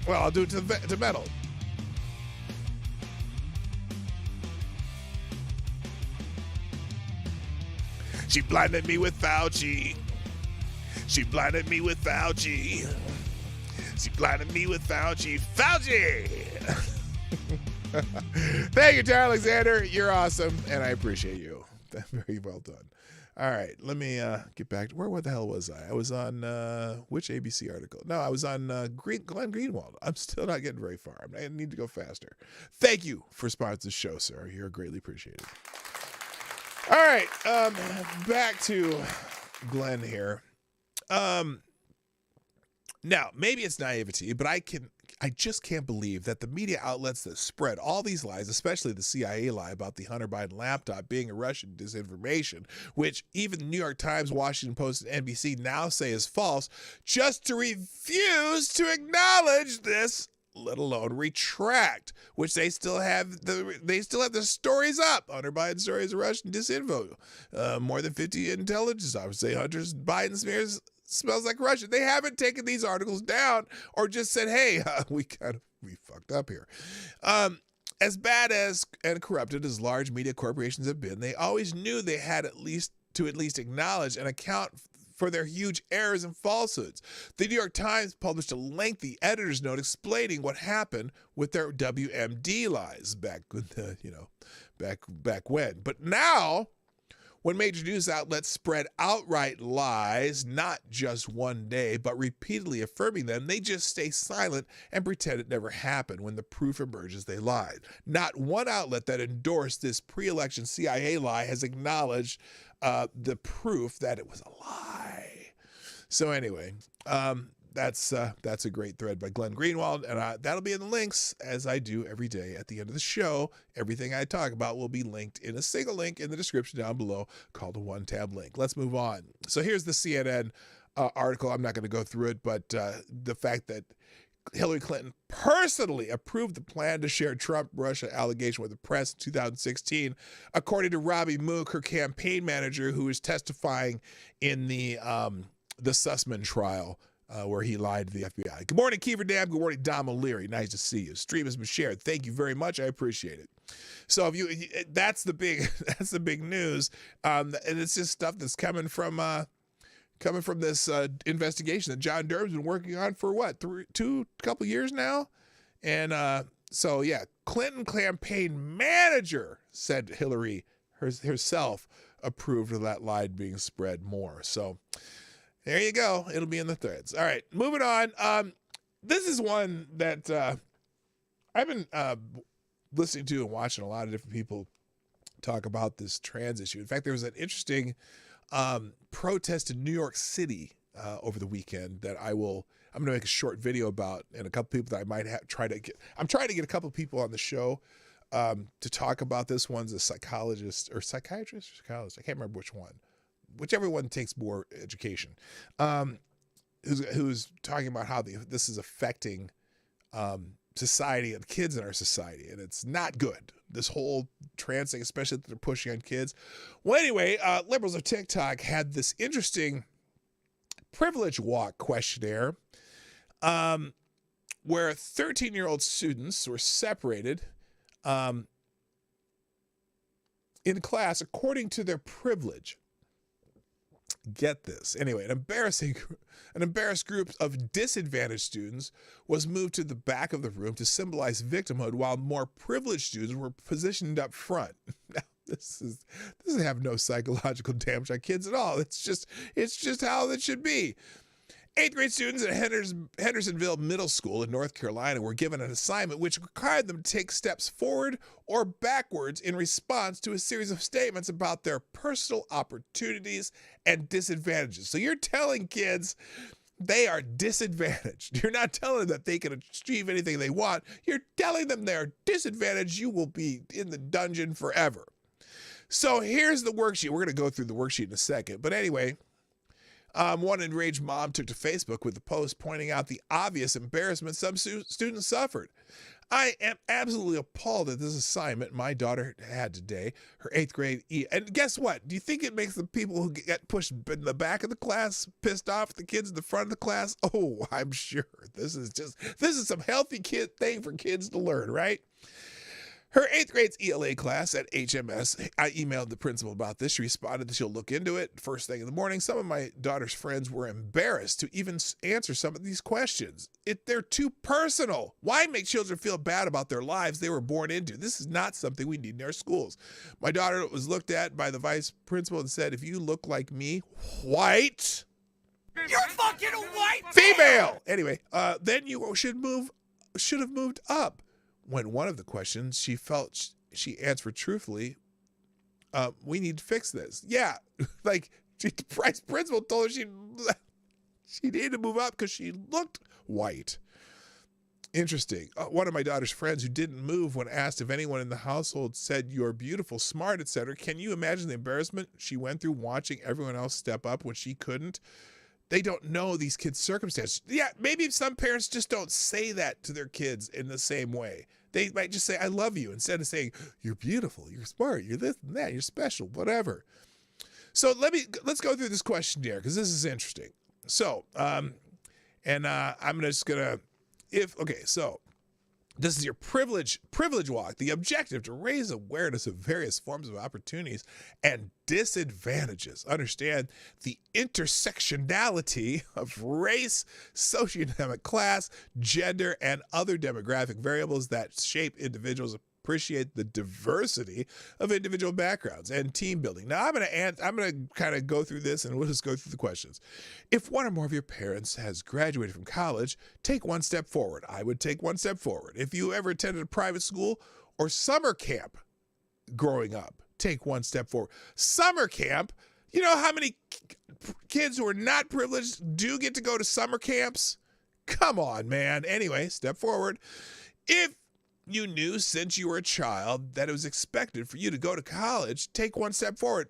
Well, I'll do it to metal. She blinded me with Fauci. She blinded me with Fauci. She blinded me with Fauci. Fauci! Thank you, Tara Alexander. You're awesome, and I appreciate you. Very well done. All right, let me get back to what the hell was I? I was on which ABC article? No, I was on Glenn Greenwald. I'm still not getting very far. I need to go faster. Thank you for sponsoring the show, sir. You're greatly appreciated. All right, back to Glenn here. Now, maybe it's naivety, but I just can't believe that the media outlets that spread all these lies, especially the CIA lie about the Hunter Biden laptop being a Russian disinformation, which even the New York Times, Washington Post, and NBC now say is false, just to refuse to acknowledge this, let alone retract, which they still have the stories up. Hunter Biden story is a Russian disinfo. More than 50 intelligence officers say Hunter Biden smells like Russian. They haven't taken these articles down or just said, hey, we fucked up here. As bad as and corrupted as large media corporations have been, they always knew they had at least acknowledge and account for their huge errors and falsehoods. The New York Times published a lengthy editor's note explaining what happened with their WMD lies back when. But now, when major news outlets spread outright lies, not just one day, but repeatedly affirming them, they just stay silent and pretend it never happened. When the proof emerges, they lied. Not one outlet that endorsed this pre-election CIA lie has acknowledged the proof that it was a lie. So anyway, that's a great thread by Glenn Greenwald, and that'll be in the links, as I do every day at the end of the show. Everything I talk about will be linked in a single link in the description down below called a one-tab link. Let's move on. So here's the CNN article. I'm not going to go through it, but the fact that Hillary Clinton personally approved the plan to share Trump-Russia allegation with the press in 2016, according to Robbie Mook, her campaign manager, who is testifying in the Sussman trial, where he lied to the FBI. Good morning, Kiefer Dam. Good morning, Dom O'Leary. Nice to see you. Stream has been shared. Thank you very much. I appreciate it. So that's the big news, and it's just stuff that's coming from this investigation that John Durham's been working on for what, couple years now, and so yeah, Clinton campaign manager said Hillary herself approved of that lie being spread more. So there you go. It'll be in the threads. All right, moving on. This is one that I've been listening to and watching a lot of different people talk about this trans issue. In fact, there was an interesting protest in New York City over the weekend that I'm going to make a short video about, and a couple people that I might I'm trying to get a couple people on the show to talk about this. One's a psychiatrist or psychiatrist. I can't remember which one. Whichever one takes more education, who's talking about how this is affecting society and kids in our society, and it's not good. This whole trans thing, especially that they're pushing on kids. Well, anyway, liberals of TikTok had this interesting privilege walk questionnaire where 13-year-old students were separated in class according to their privilege. Get this. Anyway, an embarrassed group of disadvantaged students was moved to the back of the room to symbolize victimhood, while more privileged students were positioned up front. Now, this doesn't have no psychological damage on kids at all. It's just how it should be. 8th grade students at Hendersonville Middle School in North Carolina were given an assignment which required them to take steps forward or backwards in response to a series of statements about their personal opportunities and disadvantages. So you're telling kids they are disadvantaged. You're not telling them that they can achieve anything they want. You're telling them they're disadvantaged. You will be in the dungeon forever. So here's the worksheet. We're going to go through the worksheet in a second. But anyway, one enraged mom took to Facebook with a post pointing out the obvious embarrassment some students suffered. I am absolutely appalled at this assignment my daughter had today, her 8th grade E. And guess what? Do you think it makes the people who get pushed in the back of the class pissed off at the kids in the front of the class? Oh, I'm sure. This is some healthy kid thing for kids to learn, right? Her 8th grade's ELA class at HMS, I emailed the principal about this. She responded that she'll look into it first thing in the morning. Some of my daughter's friends were embarrassed to even answer some of these questions. They're too personal. Why make children feel bad about their lives they were born into? This is not something we need in our schools. My daughter was looked at by the vice principal and said, if you look like me, white, You're fucking a white female. Anyway, then you should have moved up. When one of the questions she felt she answered truthfully, we need to fix this. Yeah, like the vice principal told her she needed to move up because she looked white. Interesting. One of my daughter's friends who didn't move when asked if anyone in the household said you're beautiful, smart, etc. Can you imagine the embarrassment she went through watching everyone else step up when she couldn't? They don't know these kids' circumstances. Yeah, maybe some parents just don't say that to their kids in the same way. They might just say, I love you, instead of saying, you're beautiful, you're smart, you're this and that, you're special, whatever. So let's go through this questionnaire because this is interesting. So, I'm just gonna, so this is your privilege walk. The objective to raise awareness of various forms of opportunities and disadvantages. Understand the intersectionality of race, socioeconomic class, gender, and other demographic variables that shape individuals. Appreciate the diversity of individual backgrounds and team building. Now, I'm gonna kind of go through this, and we'll just go through the questions. If one or more of your parents has graduated from college, take one step forward. I would take one step forward. If you ever attended a private school or summer camp growing up, take one step forward. Summer camp, you know how many kids who are not privileged do get to go to summer camps? Come on, man. Anyway, step forward. If you knew since you were a child that it was expected for you to go to college, take one step forward.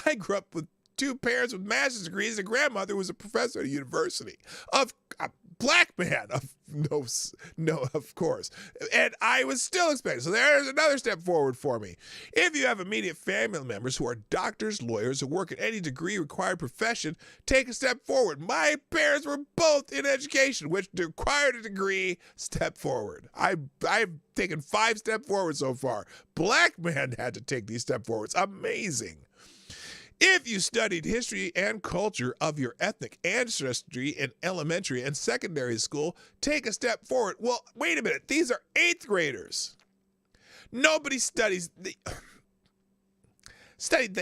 I grew up with 2 parents with master's degrees, and a grandmother who was a professor at a university. A black man, of course. And I was still expected. So there's another step forward for me. If you have immediate family members who are doctors, lawyers, or work at any degree required profession, take a step forward. My parents were both in education, which required a degree. Step forward. I've taken 5 steps forward so far. Black man had to take these steps forwards. Amazing. If you studied history and culture of your ethnic ancestry in elementary and secondary school, take a step forward. Well, wait a minute. These are 8th graders. Nobody studied the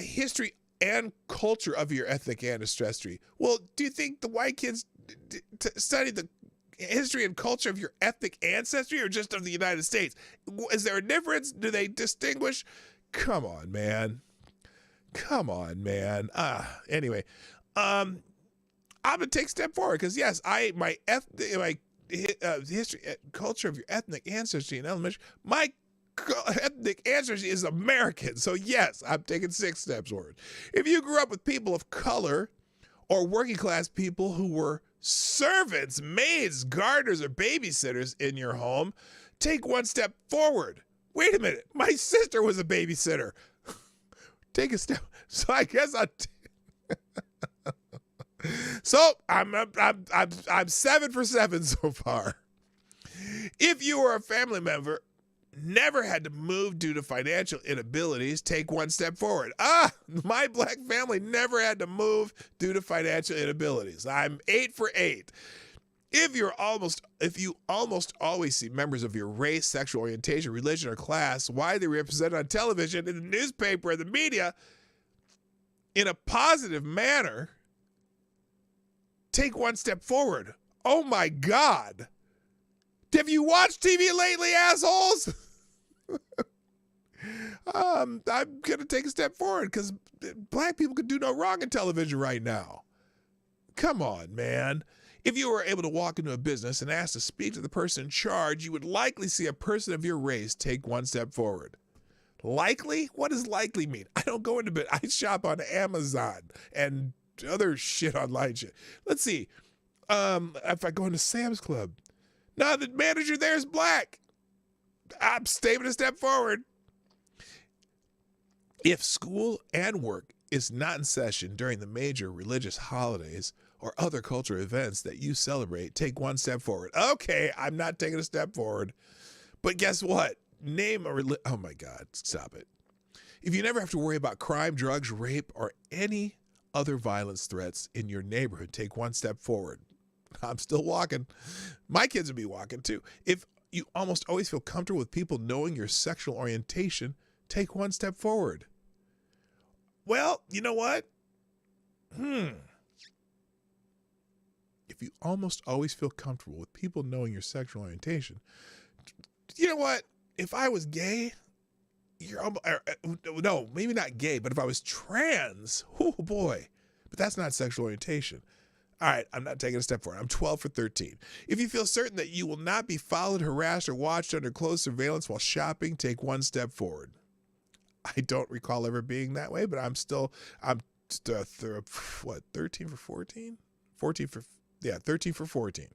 history and culture of your ethnic ancestry. Well, do you think the white kids studied the history and culture of your ethnic ancestry or just of the United States? Is there a difference? Do they distinguish? Come on, man. Anyway, I'm gonna take a step forward because yes, my history, culture of your ethnic ancestry in elementary, my ethnic ancestry is American. So yes, I'm taking 6 steps forward. If you grew up with people of color or working class people who were servants, maids, gardeners, or babysitters in your home, take 1 step forward. Wait a minute, my sister was a babysitter. Take a step. So I guess So I'm 7 for 7 so far. If you were a family member, never had to move due to financial inabilities, take 1 step forward. My black family never had to move due to financial inabilities. I'm 8 for 8. If you almost always see members of your race, sexual orientation, religion, or class widely represented on television, in the newspaper, and the media in a positive manner, take 1 step forward. Oh my God. Have you watched TV lately, assholes? I'm going to take a step forward because black people could do no wrong in television right now. Come on, man. If you were able to walk into a business and ask to speak to the person in charge, you would likely see a person of your race take 1 step forward. Likely? What does likely mean? I don't go into bed. I shop on Amazon and other shit online shit. Let's see. If I go into Sam's Club, now the manager there is black. I'm taking a step forward. If school and work is not in session during the major religious holidays or other cultural events that you celebrate, take 1 step forward. Okay, I'm not taking a step forward. But guess what? name a oh my God, stop it. If you never have to worry about crime, drugs, rape, or any other violence threats in your neighborhood, take one step forward. I'm still walking. My kids will be walking too. If you almost always feel comfortable with people knowing your sexual orientation, take one step forward. Well, you know what? If you almost always feel comfortable with people knowing your sexual orientation, you know what? If I was gay, no, maybe not gay, but if I was trans, oh boy, but that's not sexual orientation. All right, I'm not taking a step forward. I'm 12 for 13. If you feel certain that you will not be followed, harassed, or watched under close surveillance while shopping, take one step forward. I don't recall ever being that way, but I'm 13 for 14? 13 for 14.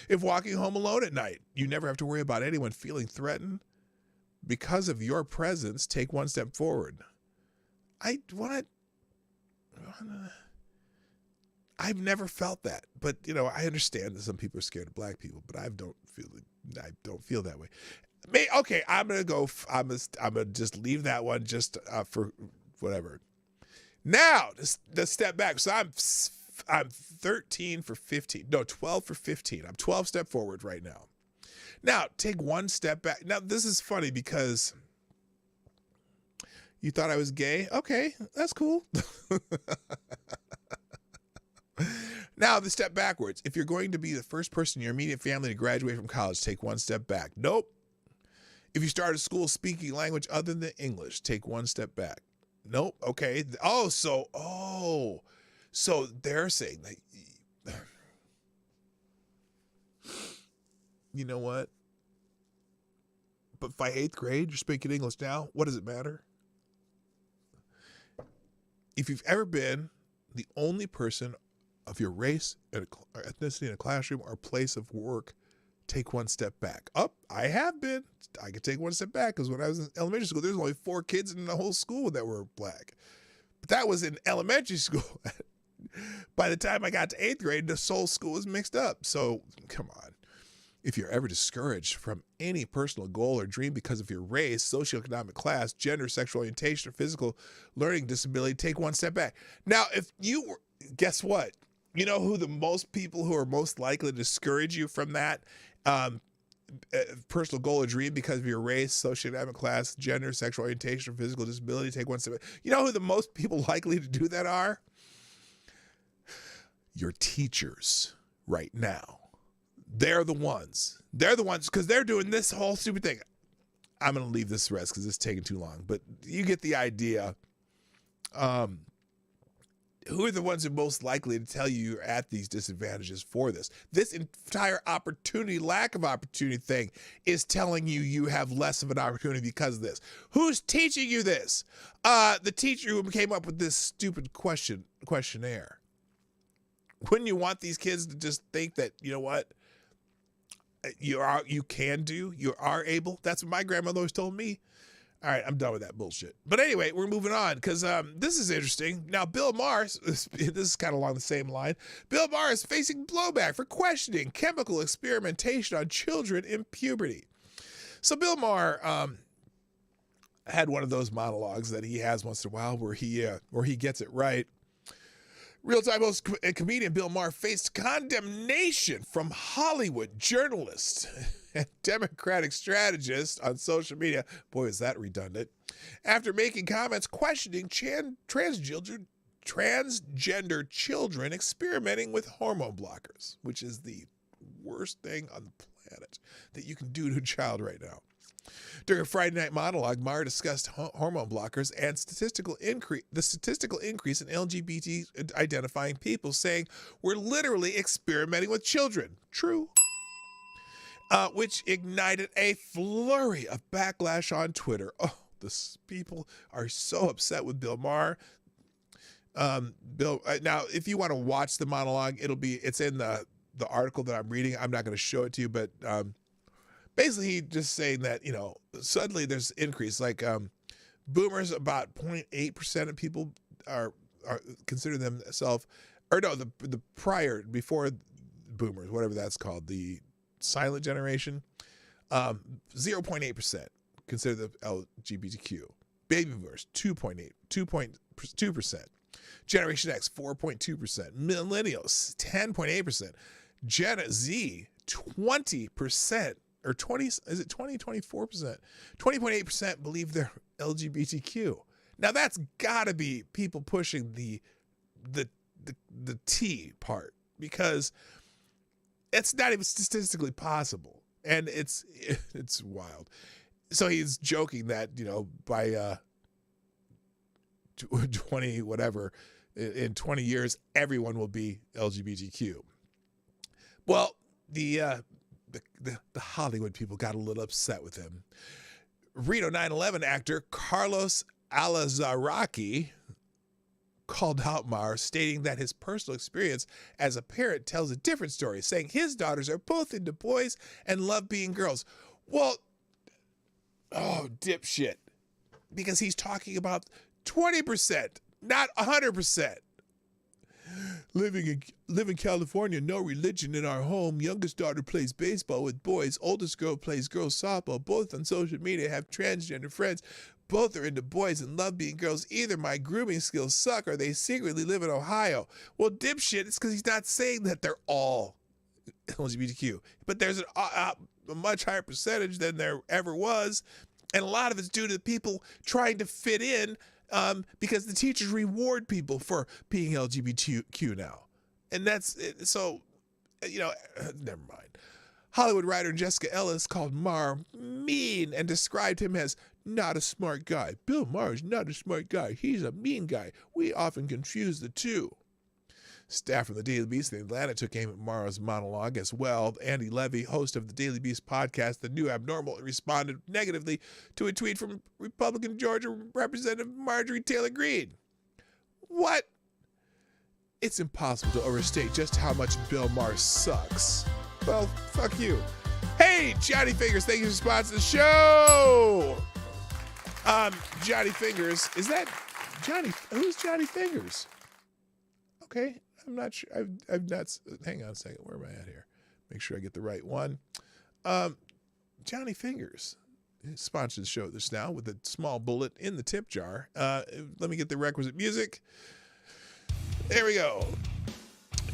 If walking home alone at night, you never have to worry about anyone feeling threatened because of your presence, take one step forward. I've never felt that, but I understand that some people are scared of black people, but I don't feel that way. Okay, I'm gonna just leave that one just for whatever. Now, let's step back. So I'm 13 for 15. No, 12 for 15. I'm 12 step forward right now. Now, take one step back. Now, this is funny because you thought I was gay. Okay, that's cool. Now, the step backwards. If you're going to be the first person in your immediate family to graduate from college, take one step back. Nope. If you start a school speaking language other than English, take one step back. Nope. Okay. So they're saying that, you know what? But by 8th grade, you're speaking English now. What does it matter? If you've ever been the only person of your race and ethnicity in a classroom or place of work, take one step back. I have been. I could take one step back because when I was in elementary school, there was only 4 kids in the whole school that were black. But that was in elementary school. By the time I got to 8th grade, the whole school was mixed up. So come on. If you're ever discouraged from any personal goal or dream because of your race, socioeconomic class, gender, sexual orientation, or physical learning disability, take one step back. Now, guess what? You know who the most people who are most likely to discourage you from that personal goal or dream because of your race, socioeconomic class, gender, sexual orientation, or physical disability, take one step back. You know who the most people likely to do that are? Your teachers right now. They're the ones because they're doing this whole stupid thing. I'm going to leave this rest because it's taking too long, but you get the idea. Who are the ones who are most likely to tell you you're at these disadvantages for this? This entire lack of opportunity thing is telling you have less of an opportunity because of this. Who's teaching you this? The teacher who came up with this stupid questionnaire. Wouldn't you want these kids to just think that, you know what? You are able. That's what my grandmother always told me. All right, I'm done with that bullshit. But anyway, we're moving on because this is interesting. Now, Bill Maher, this is kind of along the same line. Bill Maher is facing blowback for questioning chemical experimentation on children in puberty. So Bill Maher had one of those monologues that he has once in a while where he gets it right. Real-time host and comedian Bill Maher faced condemnation from Hollywood journalists and Democratic strategists on social media. Boy, is that redundant. After making comments questioning transgender children experimenting with hormone blockers, which is the worst thing on the planet that you can do to a child right now. During a Friday night monologue, Maher discussed hormone blockers and the statistical increase in LGBT identifying people, saying we're literally experimenting with children. True. Which ignited a flurry of backlash on Twitter. Oh, the people are so upset with Bill Maher. Now, if you want to watch the monologue, it's in the article that I'm reading. I'm not going to show it to you, but basically, he just saying that, suddenly there's increase. Like boomers, about 0.8% of people are consider themselves, or no, the prior, before boomers, whatever that's called, the silent generation, 0.8% consider the LGBTQ. Baby boomers, 2.2%. Generation X, 4.2%. Millennials, 10.8%. Gen Z, 20%. Or 20, is it 20, 24%? 20.8% believe they're LGBTQ. Now that's gotta be people pushing the T part, because it's not even statistically possible. And it's wild. So he's joking that, by 20 whatever, in 20 years, everyone will be LGBTQ. Well, the Hollywood people got a little upset with him. Reno 9/11 actor Carlos Alazraqui called out Maher, stating that his personal experience as a parent tells a different story, saying his daughters are both into boys and love being girls. Well, oh, dipshit. Because he's talking about 20%, not 100%. Live in California, no religion in our home. Youngest daughter plays baseball with boys. Oldest girl plays girls softball. Both on social media have transgender friends. Both are into boys and love being girls. Either my grooming skills suck or they secretly live in Ohio. Well, dipshit, it's because he's not saying that they're all LGBTQ. But there's a much higher percentage than there ever was. And a lot of it's due to the people trying to fit in, because the teachers reward people for being LGBTQ now. And that's it. So, never mind. Hollywood writer Jessica Ellis called Maher mean and described him as not a smart guy. Bill Maher is not a smart guy. He's a mean guy. We often confuse the two. Staff from the Daily Beast in Atlanta took aim at Maher's monologue as well. Andy Levy, host of the Daily Beast podcast, The New Abnormal, responded negatively to a tweet from Republican Georgia Representative Marjorie Taylor Greene. What? It's impossible to overstate just how much Bill Maher sucks. Well, fuck you. Hey, Johnny Fingers, thank you for sponsoring the show. Johnny Fingers, is that Johnny? Who's Johnny Fingers? Okay, I'm not sure. I've not. Hang on a second. Where am I at here? Make sure I get the right one. Johnny Fingers sponsored the show just now with a small bullet in the tip jar. Let me get the requisite music. There we go.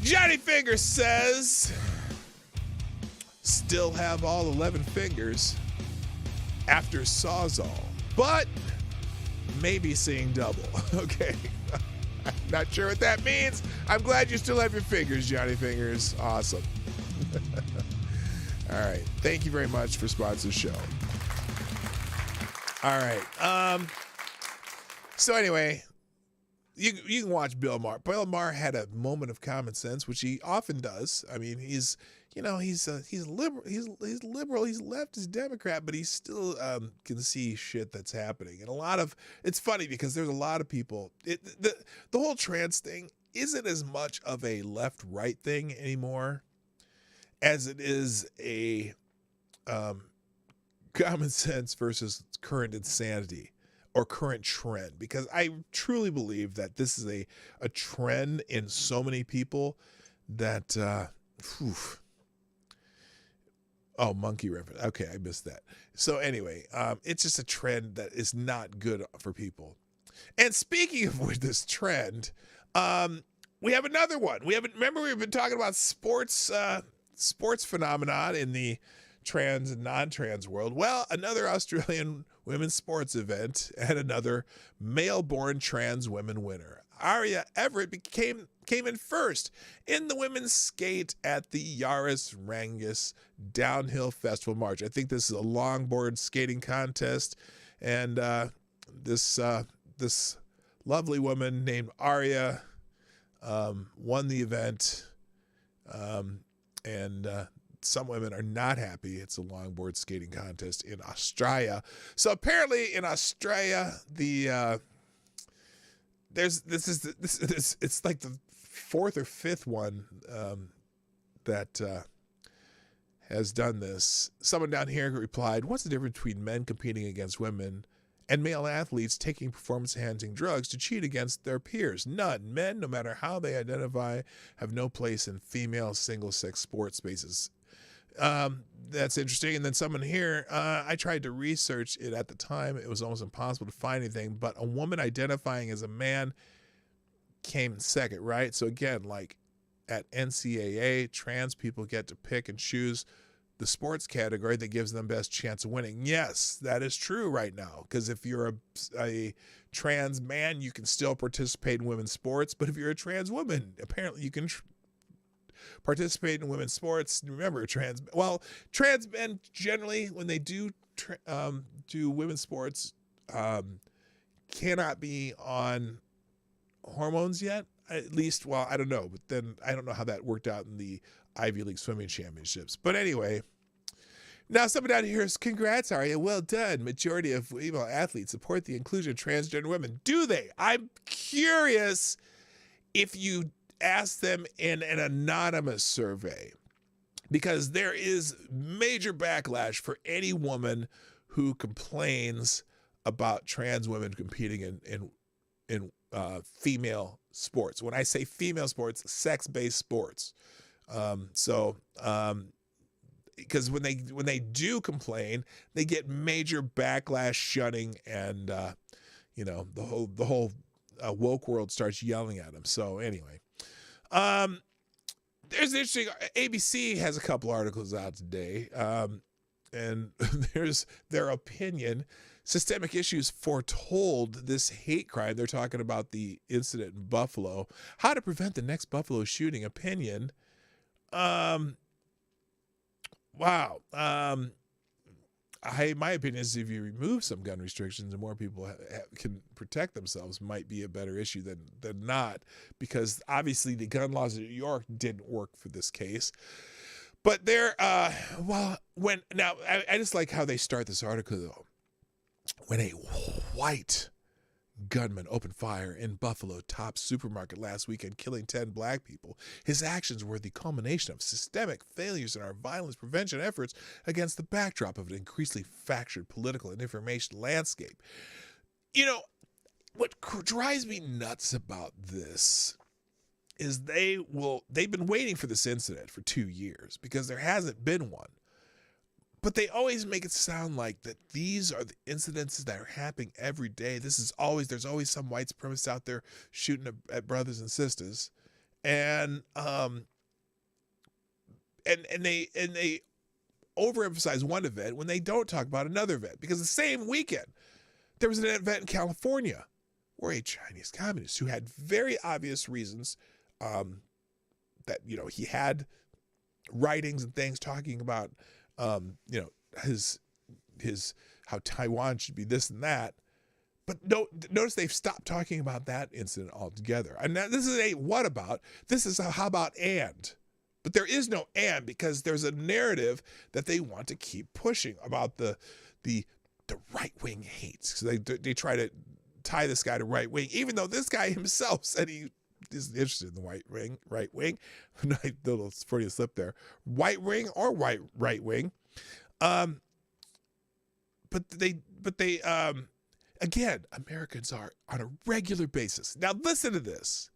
Johnny Fingers says, still have all 11 fingers after Sawzall, but maybe seeing double. Okay. I'm not sure what that means. I'm glad you still have your fingers, Johnny Fingers. Awesome. All right. Thank you very much for sponsoring the show. All right. So anyway, you can watch Bill Maher. Bill Maher had a moment of common sense, which he often does. I mean, he's liberal. He's liberal. He's left. He's Democrat, but he still can see shit that's happening. And it's funny because there's a lot of people. The whole trans thing isn't as much of a left-right thing anymore as it is a common sense versus current insanity or current trend. Because I truly believe that this is a trend in so many people that. Oh, monkey reference. Okay, I missed that. So anyway, it's just a trend that is not good for people. And speaking of this trend, we have another one. Remember we've been talking about sports phenomenon in the trans and non-trans world. Well, another Australian women's sports event and another male-born trans women winner. Aria Everett came in first in the women's skate at the Yaris Rangus Downhill Festival March. I think this is a longboard skating contest, and this lovely woman named Aria won the event, and some women are not happy. It's a longboard skating contest in Australia. So apparently in Australia, it's like the fourth or fifth one that has done this. Someone down here replied, "What's the difference between men competing against women and male athletes taking performance-enhancing drugs to cheat against their peers? None. Men, no matter how they identify, have no place in female single-sex sports spaces." That's interesting. And then someone here, I tried to research it at the time. It was almost impossible to find anything, but a woman identifying as a man came in second, right? So again, like at NCAA, trans people get to pick and choose the sports category that gives them best chance of winning. Yes, that is true right now. Because if you're a trans man, you can still participate in women's sports. But if you're a trans woman, apparently you can participate in women's sports. Remember, trans men generally, when they do women's sports, cannot be on hormones yet. At least, well, I don't know. But then I don't know how that worked out in the Ivy League swimming championships. But anyway, now someone down here is, congrats, Arya. Well done. Majority of female athletes support the inclusion of transgender women. Do they? I'm curious if you ask them in an anonymous survey, because there is major backlash for any woman who complains about trans women competing in female sports. When I say female sports, sex-based sports. Because when they do complain, they get major backlash, shunning, and the whole woke world starts yelling at them. So anyway, there's an interesting. ABC has a couple articles out today, and there's their opinion. Systemic issues foretold this hate crime. They're talking about the incident in Buffalo. How to prevent the next Buffalo shooting. Opinion. Wow. My opinion is if you remove some gun restrictions and more people can protect themselves, might be a better issue than not, because obviously the gun laws in New York didn't work for this case. But I just like how they start this article though. When a white gunman opened fire in Buffalo Tops supermarket last weekend, killing 10 black people, his actions were the culmination of systemic failures in our violence prevention efforts against the backdrop of an increasingly fractured political and information landscape. You know, what drives me nuts about this is they've been waiting for this incident for 2 years because there hasn't been one. But they always make it sound like that these are the incidences that are happening every day. There's always some white supremacist out there shooting at brothers and sisters, and they overemphasize one event when they don't talk about another event. Because the same weekend there was an event in California where a Chinese communist who had very obvious reasons that he had writings and things talking about. His how Taiwan should be this and that, but notice they've stopped talking about that incident altogether. And now this is a what about? This is a how about and, but there is no and, because there's a narrative that they want to keep pushing about the right wing hates. So they try to tie this guy to right wing, even though this guy himself said he isn't interested in the right wing. Little Freudian slip there. White wing or right wing. But they again, Americans are on a regular basis. Now listen to this.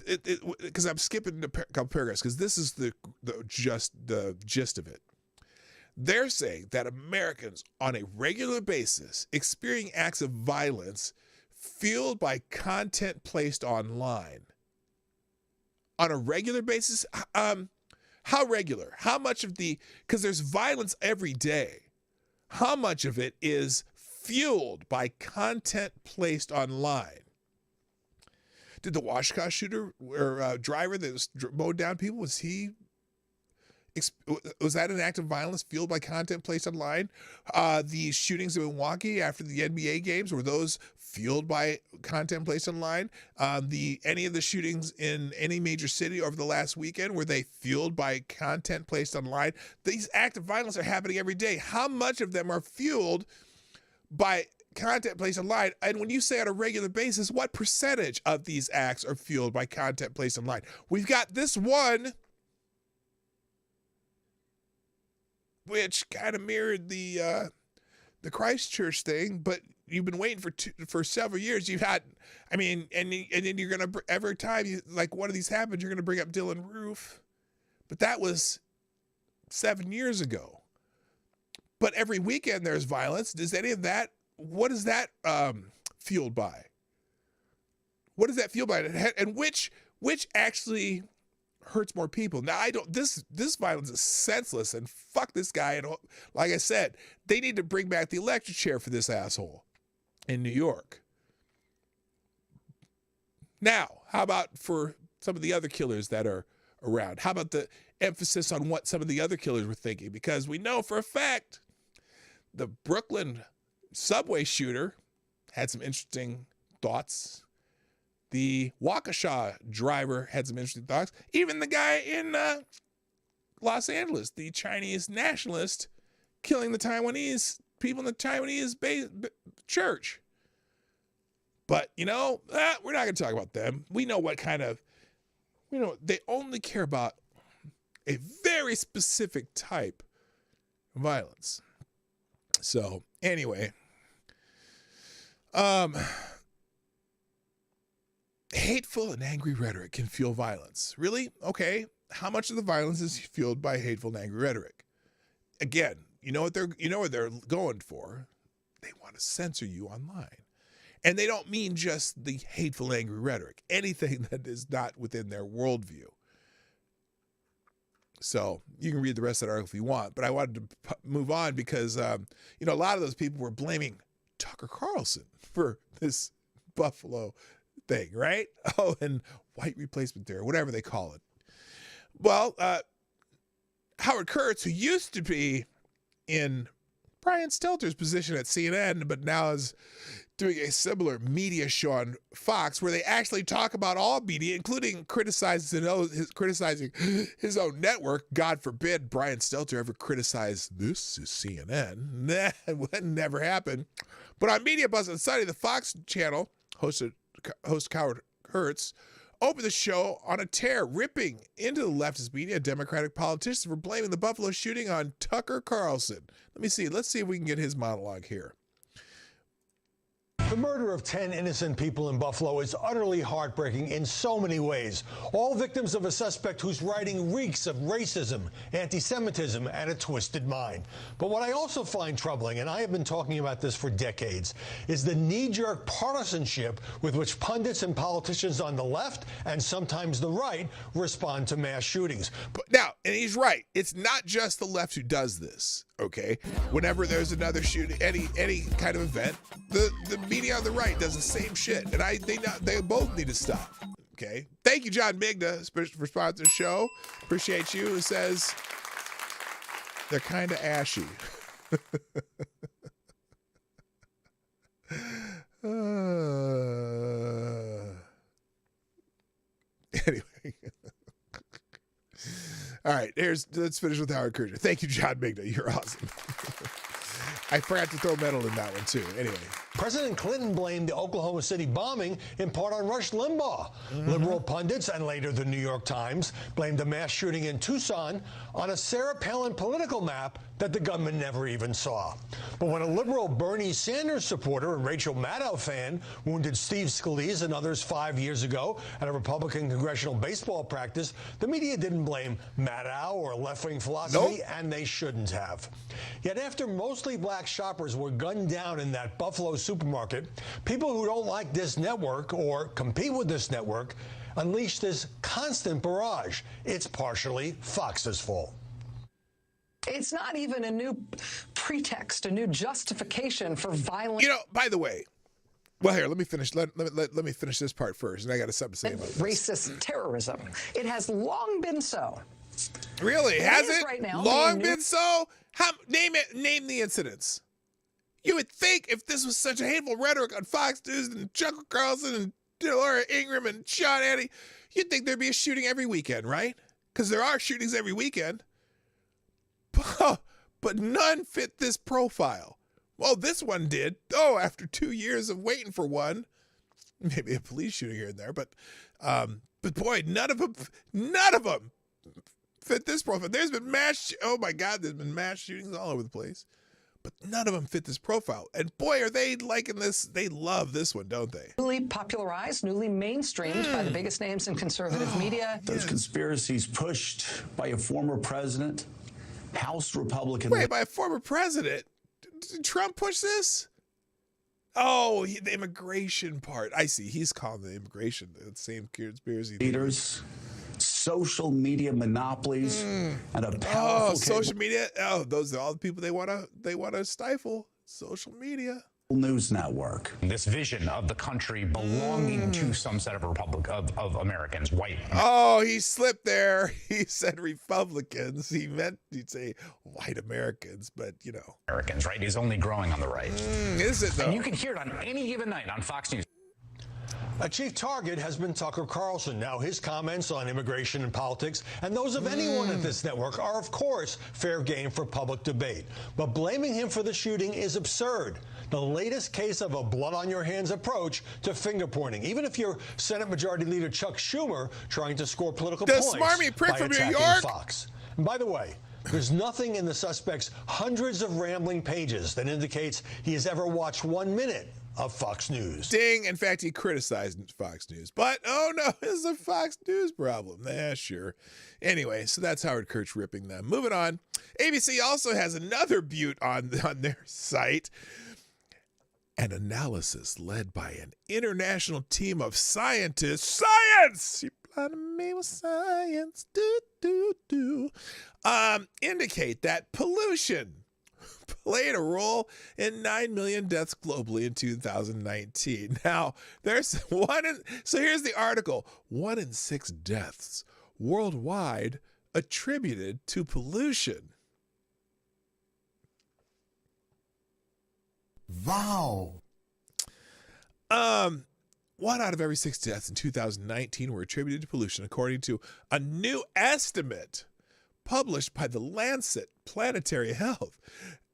Because I'm skipping a couple paragraphs because this is the gist of it. They're saying that Americans on a regular basis experiencing acts of violence fueled by content placed online. On a regular basis? How regular? How much of because there's violence every day. How much of it is fueled by content placed online? Did the Washington shooter or driver that mowed down people, was that an act of violence fueled by content placed online? The shootings in Milwaukee after the NBA games, were those fueled by content placed online? Any of the shootings in any major city over the last weekend, were they fueled by content placed online? These acts of violence are happening every day. How much of them are fueled by content placed online? And when you say on a regular basis, what percentage of these acts are fueled by content placed online? We've got this one, which kind of mirrored the Christchurch thing, but you've been waiting for several years. You've had, and then you're gonna every time like one of these happens, you're gonna bring up Dylan Roof, but that was 7 years ago. But every weekend there's violence. Does any of that, what is that fueled by? What is that fueled by? And which actually hurts more people? Now, this violence is senseless, and fuck this guy. And like I said, they need to bring back the electric chair for this asshole in New York. Now, how about for some of the other killers that are around? How about the emphasis on what some of the other killers were thinking? Because we know for a fact the Brooklyn subway shooter had some interesting thoughts. The Waukesha driver had some interesting thoughts. Even the guy in Los Angeles, the Chinese nationalist, killing the Taiwanese people in the Taiwanese church. But, we're not going to talk about them. We know what kind of, they only care about a very specific type of violence. So, anyway, hateful and angry rhetoric can fuel violence. Really? Okay. How much of the violence is fueled by hateful and angry rhetoric? Again, you know what they're going for? They want to censor you online. And they don't mean just the hateful, angry rhetoric. Anything that is not within their worldview. So you can read the rest of that article if you want. But I wanted to move on because, a lot of those people were blaming Tucker Carlson for this Buffalo thing, right? Oh, and white replacement theory, whatever they call it. Well, Howard Kurtz, who used to be in Brian Stelter's position at CNN, but now is doing a similar media show on Fox where they actually talk about all media, including criticizing his own network. God forbid Brian Stelter ever criticize this is CNN. That would never happen. But on Media Buzz on Sunday, the Fox channel, host Howard Kurtz, opened the show on a tear, ripping into the leftist media and Democratic politicians for blaming the Buffalo shooting on Tucker Carlson. Let's see if we can get his monologue here. The murder of 10 innocent people in Buffalo is utterly heartbreaking in so many ways, all victims of a suspect whose writing reeks of racism, anti-Semitism, and a twisted mind. But what I also find troubling, and I have been talking about this for decades, is the knee-jerk partisanship with which pundits and politicians on the left, and sometimes the right, respond to mass shootings. But now, and he's right, it's not just the left who does this. Okay, whenever there's another shooting, any kind of event, the media on the right does the same shit, and they both need to stop. Okay, thank you, John Migna, for sponsoring the show. Appreciate you. It says they're kind of ashy. Anyway. All right, let's finish with Howard Kurtz. Thank you, John Migna. You're awesome. I forgot to throw metal in that one, too. Anyway. President Clinton blamed the Oklahoma City bombing in part on Rush Limbaugh. Liberal pundits and later the New York Times blamed the mass shooting in Tucson on a Sarah Palin political map that the gunman never even saw. But when a liberal Bernie Sanders supporter and Rachel Maddow fan wounded Steve Scalise and others 5 years ago at a Republican congressional baseball practice, the media didn't blame Maddow or left-wing philosophy, and they shouldn't have. Yet after mostly black shoppers were gunned down in that Buffalo supermarket, people who don't like this network or compete with this network unleash this constant barrage. It's partially Fox's fault. It's not even a new pretext, a new justification for violence. By the way, well, here, let me finish. Let me finish this part first, and I got something to say about this. Racist terrorism. It has long been so. Really? Has it? Right now, long been so? Name the incidents. You would think if this was such a hateful rhetoric on Fox News and Tucker Carlson and Laura Ingraham and Sean Hannity, you'd think there'd be a shooting every weekend, right? Because there are shootings every weekend. But none fit this profile. Well, this one did. Oh, after 2 years of waiting for one, maybe a police shooting here and there, but boy, none of them fit this profile. There's been mass shootings all over the place, but none of them fit this profile. And boy, are they liking this. They love this one, don't they? Newly popularized, newly mainstreamed by the biggest names in conservative media. Those conspiracies pushed by a former president House Republican. Wait, by a former president? Did Trump push this? Oh, the immigration part. I see. He's calling the immigration the same conspiracy leaders, social media monopolies, and a powerful social media. Oh, those are all the people they want to stifle. Social media. News network. This vision of the country belonging to some set of of Americans, white. Oh, he slipped there. He said Republicans. He meant he'd say white Americans, but you know. Americans, right, is only growing on the right. Is it though? And you can hear it on any given night on Fox News. A chief target has been Tucker Carlson. Now, his comments on immigration and politics, and those of anyone at this network, are, of course, fair game for public debate. But blaming him for the shooting is absurd. The latest case of a blood-on-your-hands approach to finger-pointing, even if you're Senate Majority Leader Chuck Schumer trying to score political points smarmy prick by from New attacking York? Fox. And by the way, there's nothing in the suspect's hundreds of rambling pages that indicates he has ever watched 1 minute of Fox News. Ding. In fact, he criticized Fox News. But, oh no, it's a Fox News problem. Yeah, sure. Anyway, so that's Howard Kurtz ripping them. Moving on. ABC also has another butte on their site. An analysis led by an international team of scientists. Science! You blinded me with science. Indicate that pollution played a role in 9 million deaths globally in 2019. Now, so here's the article. 1 in 6 deaths worldwide attributed to pollution. Wow. 1 out of every 6 deaths in 2019 were attributed to pollution, according to a new estimate published by The Lancet Planetary Health.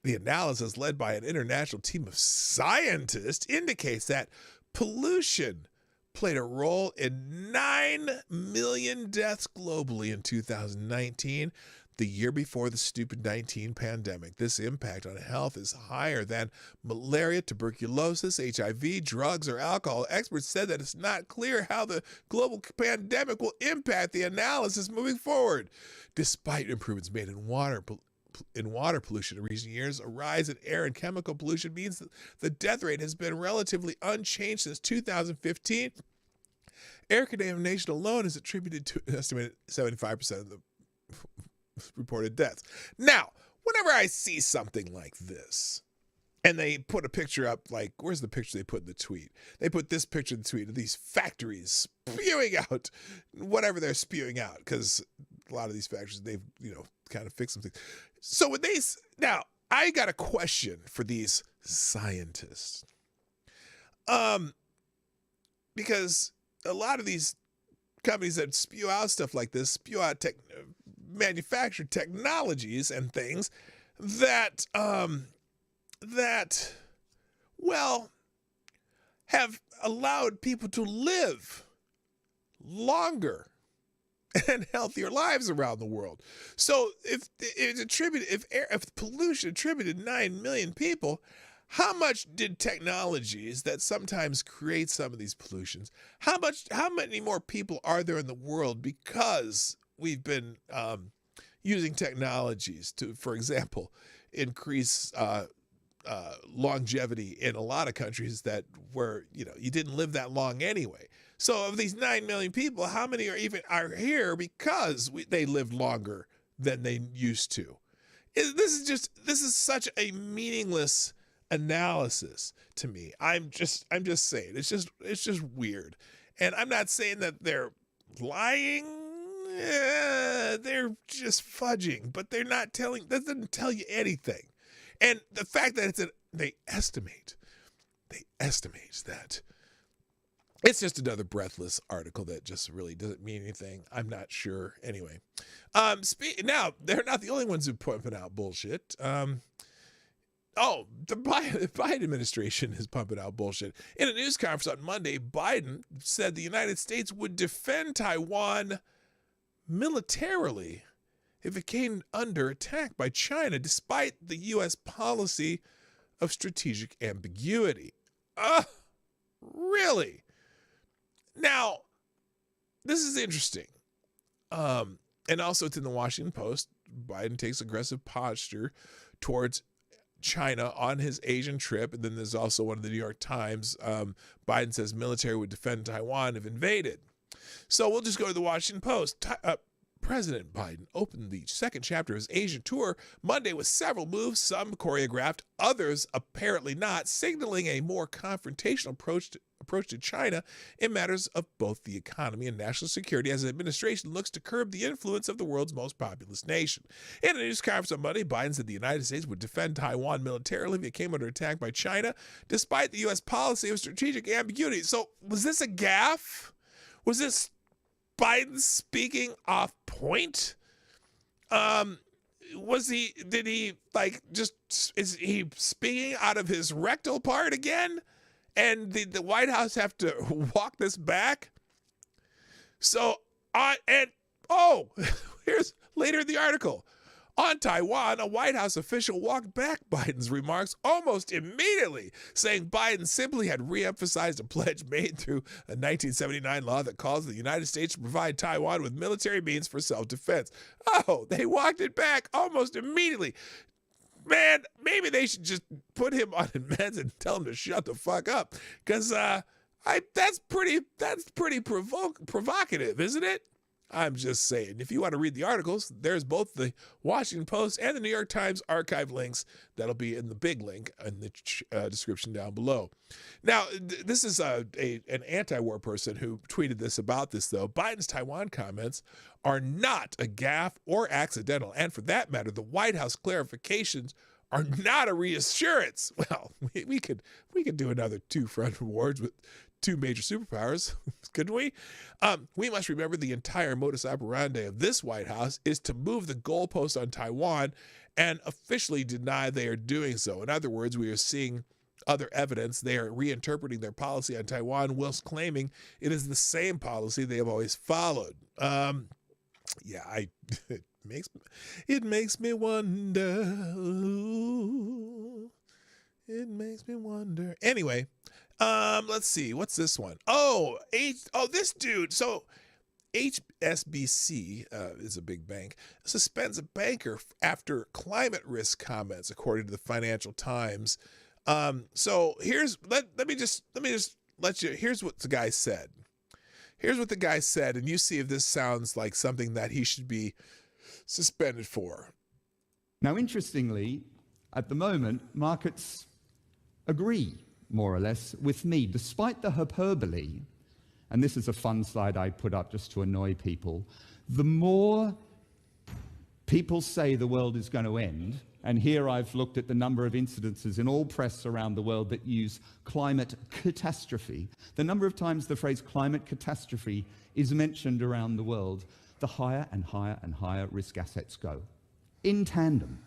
The analysis, led by an international team of scientists, indicates that pollution played a role in 9 million deaths globally in 2019, the year before the stupid 19 pandemic. This impact on health is higher than malaria, tuberculosis, HIV, drugs, or alcohol. Experts said that it's not clear how the global pandemic will impact the analysis moving forward. Despite improvements made in water pollution in recent years, a rise in air and chemical pollution means that the death rate has been relatively unchanged since 2015. Air contamination alone is attributed to an estimated 75% of the reported deaths. Now, whenever I see something like this, and they put a picture up, like, where's the picture they put in the tweet? They put this picture in the tweet of these factories spewing out whatever they're spewing out, because a lot of these factories, they've, kind of fixed some things. So now, I got a question for these scientists. Because a lot of these companies that spew out stuff like this, spew out manufactured technologies and things that have allowed people to live longer and healthier lives around the world. So if pollution attributed 9 million people, how much did technologies that sometimes create some of these pollutions, how many more people are there in the world because we've been using technologies to, for example, increase longevity in a lot of countries where you didn't live that long anyway. So of these 9 million people, how many are here because they lived longer than they used to? This is such a meaningless analysis to me. I'm just saying it's just weird, and I'm not saying that they're lying. They're just fudging, but they're not telling. That doesn't tell you anything. And the fact that they estimate that. It's just another breathless article that just really doesn't mean anything. I'm not sure. Anyway, now they're not the only ones who pumping out bullshit. The Biden administration is pumping out bullshit. In a news conference on Monday, Biden said the United States would defend Taiwan militarily if it came under attack by China, despite the U.S. policy of strategic ambiguity. Really? Now, this is interesting. And also it's in the Washington Post. Biden takes aggressive posture towards China on his Asian trip. And then there's also one of the New York Times. Biden says military would defend Taiwan if invaded. So we'll just go to the Washington Post. President Biden opened the second chapter of his Asian tour Monday with several moves, some choreographed, others apparently not, signaling a more confrontational approach to China in matters of both the economy and national security as the administration looks to curb the influence of the world's most populous nation. In a news conference on Monday, Biden said the United States would defend Taiwan militarily if it came under attack by China, despite the U.S. policy of strategic ambiguity. So was this a gaffe? Was this Biden speaking off point? Is he speaking out of his rectal part again? And the White House have to walk this back? So, here's later in the article. On Taiwan, a White House official walked back Biden's remarks almost immediately, saying Biden simply had reemphasized a pledge made through a 1979 law that calls the United States to provide Taiwan with military means for self-defense. Oh, they walked it back almost immediately. Man, maybe they should just put him on meds and tell him to shut the fuck up, because that's pretty provocative, isn't it? I'm just saying. If you want to read the articles, there's both the Washington Post and the New York Times archive links. That'll be in the big link in the description down below. Now, this is an anti-war person who tweeted this about this, though. Biden's Taiwan comments are not a gaffe or accidental. And for that matter, the White House clarifications are not a reassurance. Well, we could do another two-front awards with two major superpowers, couldn't we? We must remember the entire modus operandi of this White House is to move the goalpost on Taiwan and officially deny they are doing so. In other words, we are seeing other evidence they are reinterpreting their policy on Taiwan whilst claiming it is the same policy they have always followed. It makes me wonder. Ooh, it makes me wonder. Anyway, let's see. What's this one? This dude. So HSBC is a big bank, suspends a banker after climate risk comments, according to the Financial Times. So here's what the guy said. Here's what the guy said, and you see if this sounds like something that he should be suspended for. Now, interestingly, at the moment, markets agree, more or less, with me, despite the hyperbole, and this is a fun slide I put up just to annoy people. The more people say the world is going to end, and here I've looked at the number of incidences in all press around the world that use climate catastrophe. The number of times the phrase climate catastrophe is mentioned around the world, the higher and higher and higher risk assets go, in tandem.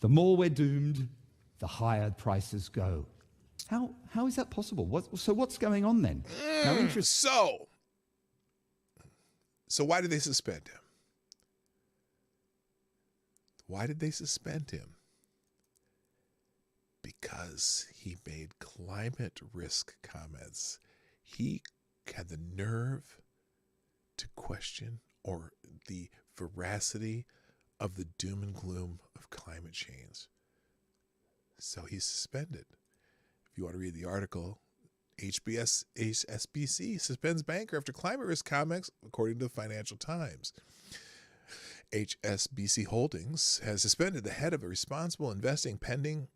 The more we're doomed, the higher prices go. How is that possible? What's going on then? So why did they suspend him? Why did they suspend him? Because he made climate risk comments. He had the nerve to question the veracity of the doom and gloom of climate change. So he's suspended. If you want to read the article, HSBC suspends banker after climate risk comments, according to the Financial Times. HSBC Holdings has suspended the head of responsible investing pending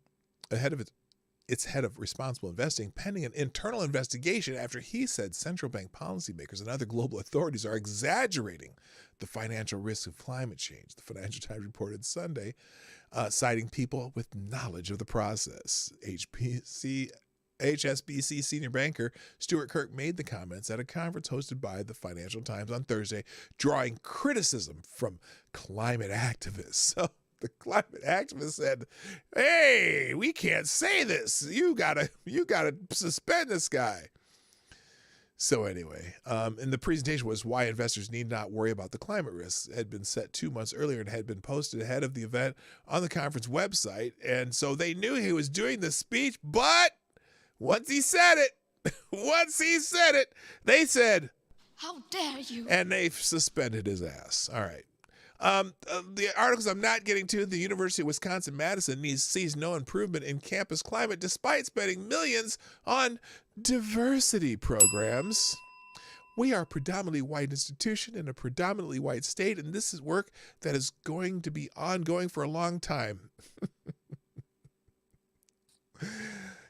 its head of responsible investing pending an internal investigation after he said central bank policymakers and other global authorities are exaggerating the financial risks of climate change. The Financial Times reported Sunday, citing people with knowledge of the process. HSBC senior banker Stuart Kirk made the comments at a conference hosted by the Financial Times on Thursday, drawing criticism from climate activists. So the climate activist said, "Hey, we can't say this. You gotta suspend this guy." So anyway, and the presentation was why investors need not worry about the climate risks. It had been set 2 months earlier and had been posted ahead of the event on the conference website. And so they knew he was doing this speech, but once he said it, they said, "How dare you?" And they suspended his ass. All right. The articles I'm not getting to, the University of Wisconsin-Madison sees no improvement in campus climate despite spending millions on diversity programs. We are a predominantly white institution in a predominantly white state, and this is work that is going to be ongoing for a long time.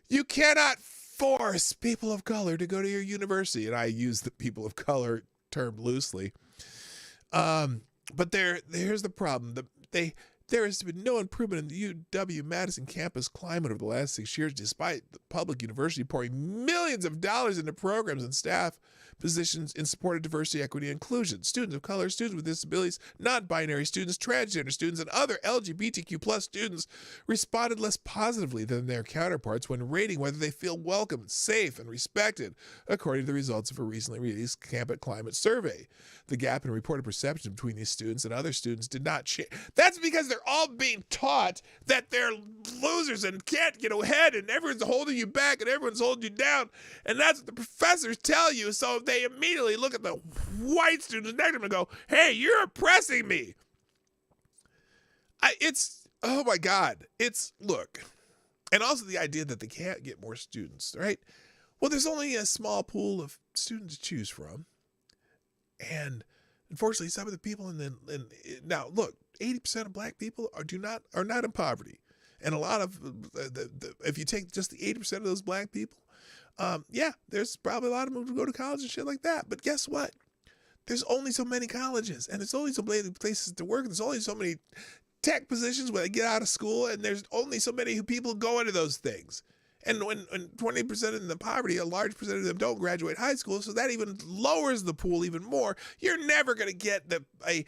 You cannot force people of color to go to your university, and I use the people of color term loosely. But here's the problem. There has been no improvement in the UW-Madison campus climate over the last 6 years, despite the public university pouring millions of dollars into programs and staff positions in support of diversity, equity, and inclusion. Students of color, students with disabilities, non-binary students, transgender students, and other LGBTQ plus students responded less positively than their counterparts when rating whether they feel welcome, safe, and respected, according to the results of a recently released campus climate survey. The gap in reported perception between these students and other students did not change. That's because they're all being taught that they're losers and can't get ahead, and everyone's holding you back and everyone's holding you down, and that's what the professors tell you. So they immediately look at the white students next to them and go, hey, you're oppressing me. Oh my God. Look. And also the idea that they can't get more students, right? Well, there's only a small pool of students to choose from. And unfortunately, some of the people now look, 80% of black people are not in poverty. And a lot of, if you take just the 80% of those black people, there's probably a lot of them who go to college and shit like that. But guess what? There's only so many colleges, and there's only so many places to work. There's only so many tech positions when they get out of school, and there's only so many people go into those things. And when 20% in the poverty, a large percentage of them don't graduate high school, so that even lowers the pool even more. You're never going to get a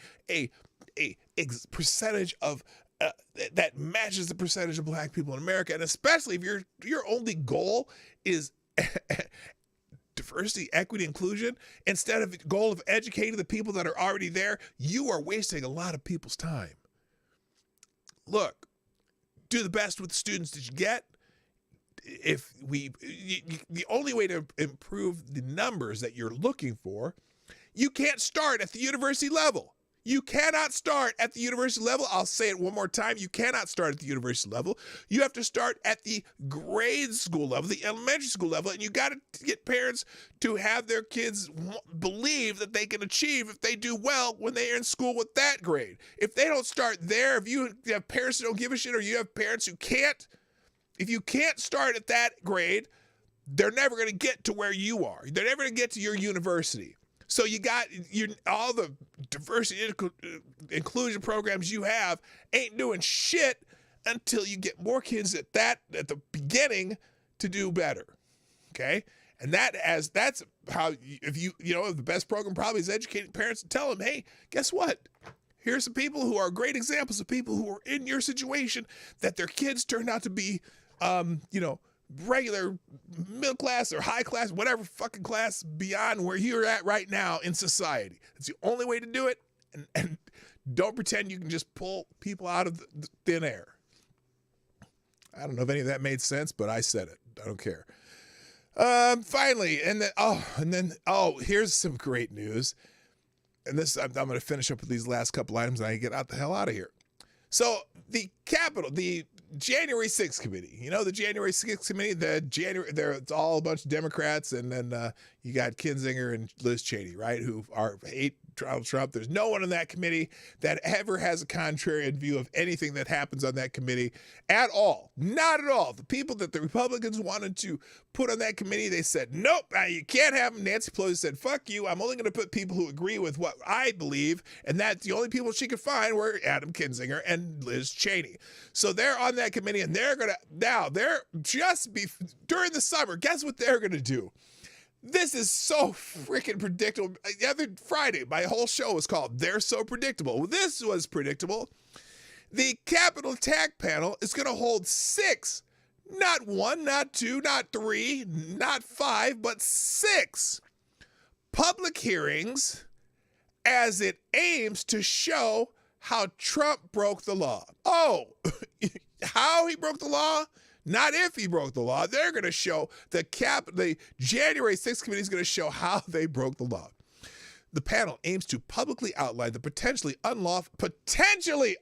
percentage of that matches the percentage of black people in America, and especially if your only goal is diversity, equity, inclusion, instead of the goal of educating the people that are already there, you are wasting a lot of people's time. Look, do the best with the students that you get. The only way to improve the numbers that you're looking for, you can't start at the university level. You cannot start at the university level. I'll say it one more time. You cannot start at the university level. You have to start at the grade school level, the elementary school level, and you got to get parents to have their kids believe that they can achieve if they do well when they are in school with that grade. If they don't start there, if you have parents who don't give a shit, or you have parents who can't, if you can't start at that grade, they're never going to get to where you are. They're never going to get to your university. So you got all the diversity inclusion programs you have ain't doing shit until you get more kids at the beginning to do better. Okay? And that's how if the best program probably is educating parents and tell them, hey, guess what? Here's some people who are great examples of people who are in your situation that their kids turned out to be regular middle class or high class, whatever fucking class beyond where you're at right now in society. It's the only way to do it. And don't pretend you can just pull people out of the thin air. I don't know if any of that made sense, but I said it. I don't care. Finally, here's some great news. And this, I'm going to finish up with these last couple items and I get out the hell out of here. So the January 6th committee, the January 6th committee, it's all a bunch of Democrats, and then you got Kinzinger and Liz Cheney, right, who hate Donald Trump. There's no one on that committee that ever has a contrarian view of anything that happens on that committee at all. Not at all. The people that the Republicans wanted to put on that committee, they said, nope, you can't have them. Nancy Pelosi said, fuck you. I'm only going to put people who agree with what I believe, and that's the only people she could find were Adam Kinzinger and Liz Cheney. So they're on that committee, and during the summer, guess what they're going to do? This is so freaking predictable. The other Friday, my whole show was called They're So Predictable. This was predictable. The Capitol Attack Panel is going to hold 6, not 1, not 2, not 3, not 5, but 6 public hearings as it aims to show how Trump broke the law. Oh, how he broke the law? Not if he broke the law. They're going to show the January 6th committee is going to show how they broke the law. The panel aims to publicly outline the potentially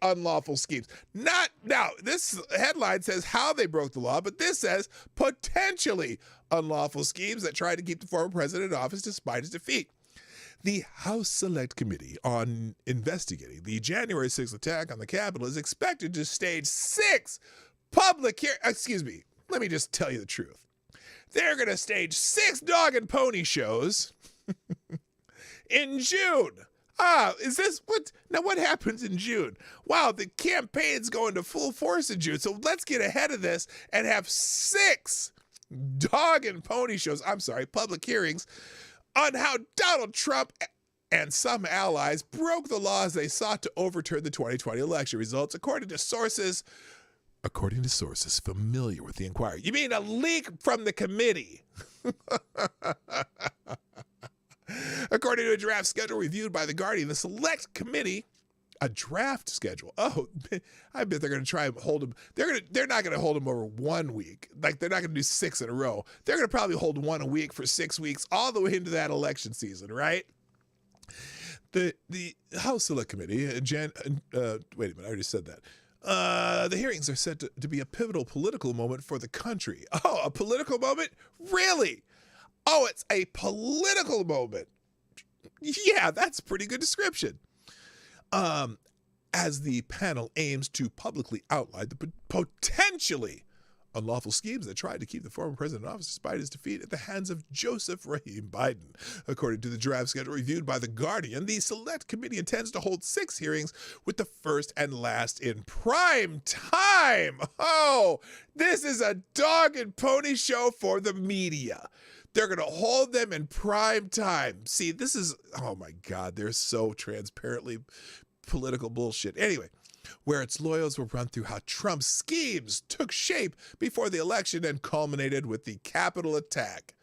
unlawful schemes. Not now, this headline says how they broke the law, but this says potentially unlawful schemes that tried to keep the former president in office despite his defeat. The House Select Committee on investigating the January 6th attack on the Capitol is expected to stage 6 public hearings. Excuse me, let me just tell you the truth. They're going to stage 6 dog and pony shows in June. Is this what happens in June? Wow, the campaign's going to full force in June. So let's get ahead of this and have 6 dog and pony shows, public hearings on how Donald Trump and some allies broke the laws they sought to overturn the 2020 election results, according to sources familiar with the inquiry. You mean a leak from the committee? According to a draft schedule reviewed by The Guardian, the Select Committee, a draft schedule. Oh, I bet they're going to try and hold him. They're not going to hold him over 1 week. Like, they're not going to do 6 in a row. They're going to probably hold one a week for 6 weeks, all the way into that election season, right? The House Select Committee, wait a minute, I already said that. The hearings are set to be a pivotal political moment for the country. Oh, a political moment? Really? Oh, it's a political moment. Yeah, that's a pretty good description. As the panel aims to publicly outline the potentially unlawful schemes that tried to keep the former president in office despite his defeat at the hands of Joseph Rahim Biden. According to the draft schedule reviewed by The Guardian, the Select Committee intends to hold 6 hearings, with the first and last in prime time. Oh, this is a dog and pony show for the media. They're going to hold them in prime time. See, this is, oh my God, they're so transparently political bullshit. Anyway, where its lawyers will run through how Trump's schemes took shape before the election and culminated with the Capitol attack.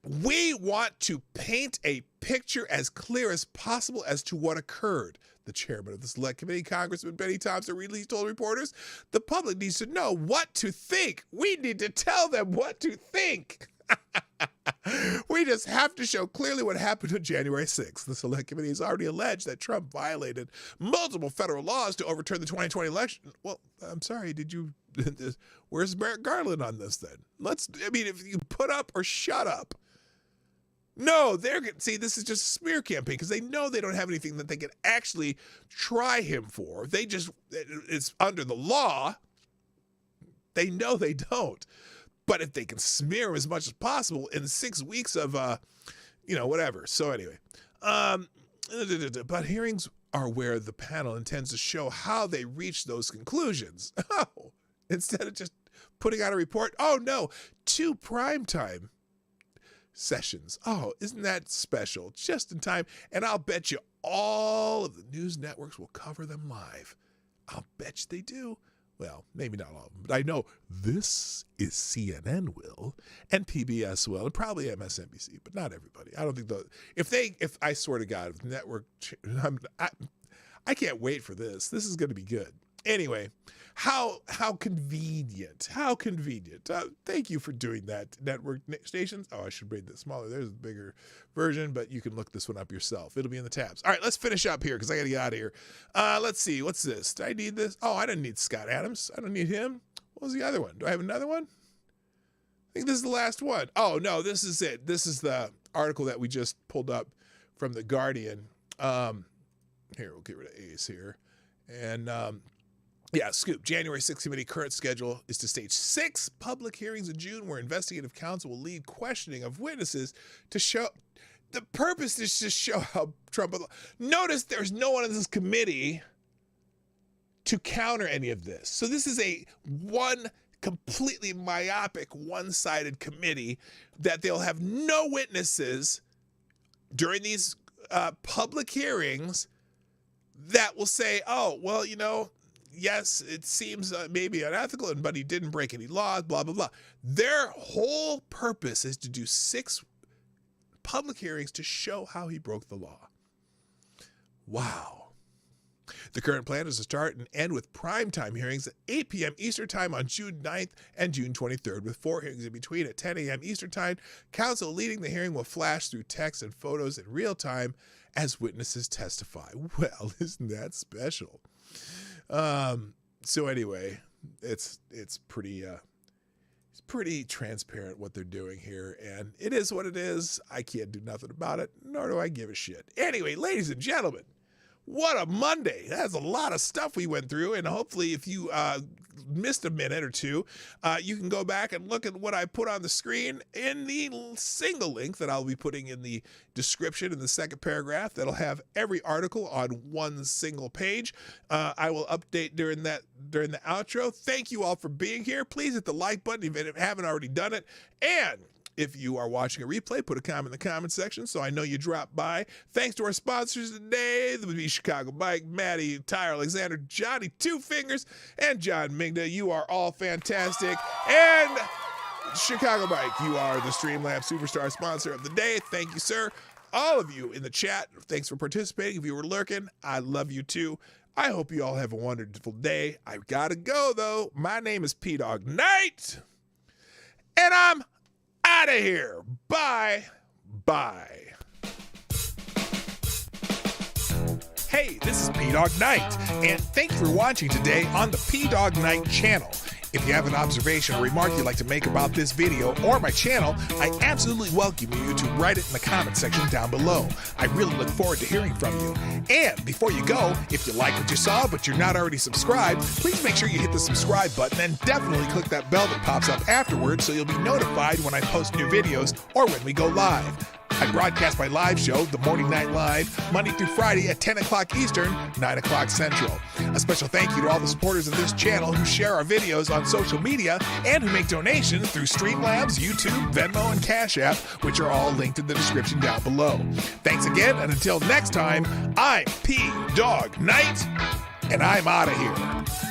We want to paint a picture as clear as possible as to what occurred. The chairman of the Select Committee, Congressman Benny Thompson, recently told reporters, the public needs to know what to think. We need to tell them what to think. We just have to show clearly what happened on January 6th. The Select Committee has already alleged that Trump violated multiple federal laws to overturn the 2020 election. Well, I'm sorry, where's Merrick Garland on this then? If you put up or shut up. No, this is just a smear campaign because they know they don't have anything that they can actually try him for. It's under the law. They know they don't. But if they can smear him as much as possible in 6 weeks of, whatever. So anyway, but hearings are where the panel intends to show how they reach those conclusions. Oh, instead of just putting out a report. Oh no, 2 primetime sessions. Oh, isn't that special? Just in time. And I'll bet you all of the news networks will cover them live. I'll bet you they do. Well, maybe not all of them, but I know this is CNN will, and PBS will, and probably MSNBC, but not everybody. I don't think if I swear to God, if network, I can't wait for this. This is going to be good. Anyway, how convenient. How convenient. Thank you for doing that, network stations. Oh, I should read this smaller. There's the bigger version, but you can look this one up yourself. It'll be in the tabs. All right, let's finish up here because I got to get out of here. Let's see. What's this? Do I need this? Oh, I didn't need Scott Adams. I don't need him. What was the other one? Do I have another one? I think this is the last one. Oh, no, this is it. This is the article that we just pulled up from The Guardian. Here, we'll get rid of Ace here. And, yeah, scoop. January 6th committee current schedule is to stage 6 public hearings in June where investigative counsel will lead questioning of witnesses to show. The purpose is to show how Trump. Notice there's no one in this committee to counter any of this. So this is a completely myopic, one-sided committee that they'll have no witnesses during these public hearings that will say, oh, well, yes, it seems maybe unethical, but he didn't break any laws, blah, blah, blah. Their whole purpose is to do 6 public hearings to show how he broke the law. Wow. The current plan is to start and end with primetime hearings at 8 p.m. Eastern Time on June 9th and June 23rd, with 4 hearings in between at 10 a.m. Eastern Time. Counsel leading the hearing will flash through text and photos in real time as witnesses testify. Well, isn't that special? So anyway, it's pretty transparent what they're doing here, and it is what it is. I can't do nothing about it, nor do I give a shit. Anyway, ladies and gentlemen, what a Monday. That's a lot of stuff we went through, and hopefully if you missed a minute or two, you can go back and look at what I put on the screen in the single link that I'll be putting in the description in the second paragraph. That'll have every article on one single page. I will update during the outro. Thank you all for being here. Please hit the like button if you haven't already done it, and if you are watching a replay, put a comment in the comment section so I know you dropped by. Thanks to our sponsors today, the be Chicago Bike, Maddie, Tyler Alexander, Johnny Two Fingers, and John Migda. You are all fantastic. And Chicago Bike, you are the Streamlabs Superstar sponsor of the day. Thank you, sir. All of you in the chat, thanks for participating. If you were lurking, I love you too. I hope you all have a wonderful day. I've got to go, though. My name is P-Dog Knight, and I'm out of here. Bye. Hey, this is P-Dog Knight, and thank you for watching today on the P-Dog Knight channel. If you have an observation or remark you'd like to make about this video or my channel, I absolutely welcome you to write it in the comment section down below. I really look forward to hearing from you. And before you go, if you like what you saw but you're not already subscribed, please make sure you hit the subscribe button and definitely click that bell that pops up afterwards so you'll be notified when I post new videos or when we go live. I broadcast my live show, The Morning Night Live, Monday through Friday at 10 o'clock Eastern, 9 o'clock Central. A special thank you to all the supporters of this channel who share our videos on social media and who make donations through Streamlabs, YouTube, Venmo, and Cash App, which are all linked in the description down below. Thanks again, and until next time, I'm P-Dog Knight, and I'm out of here.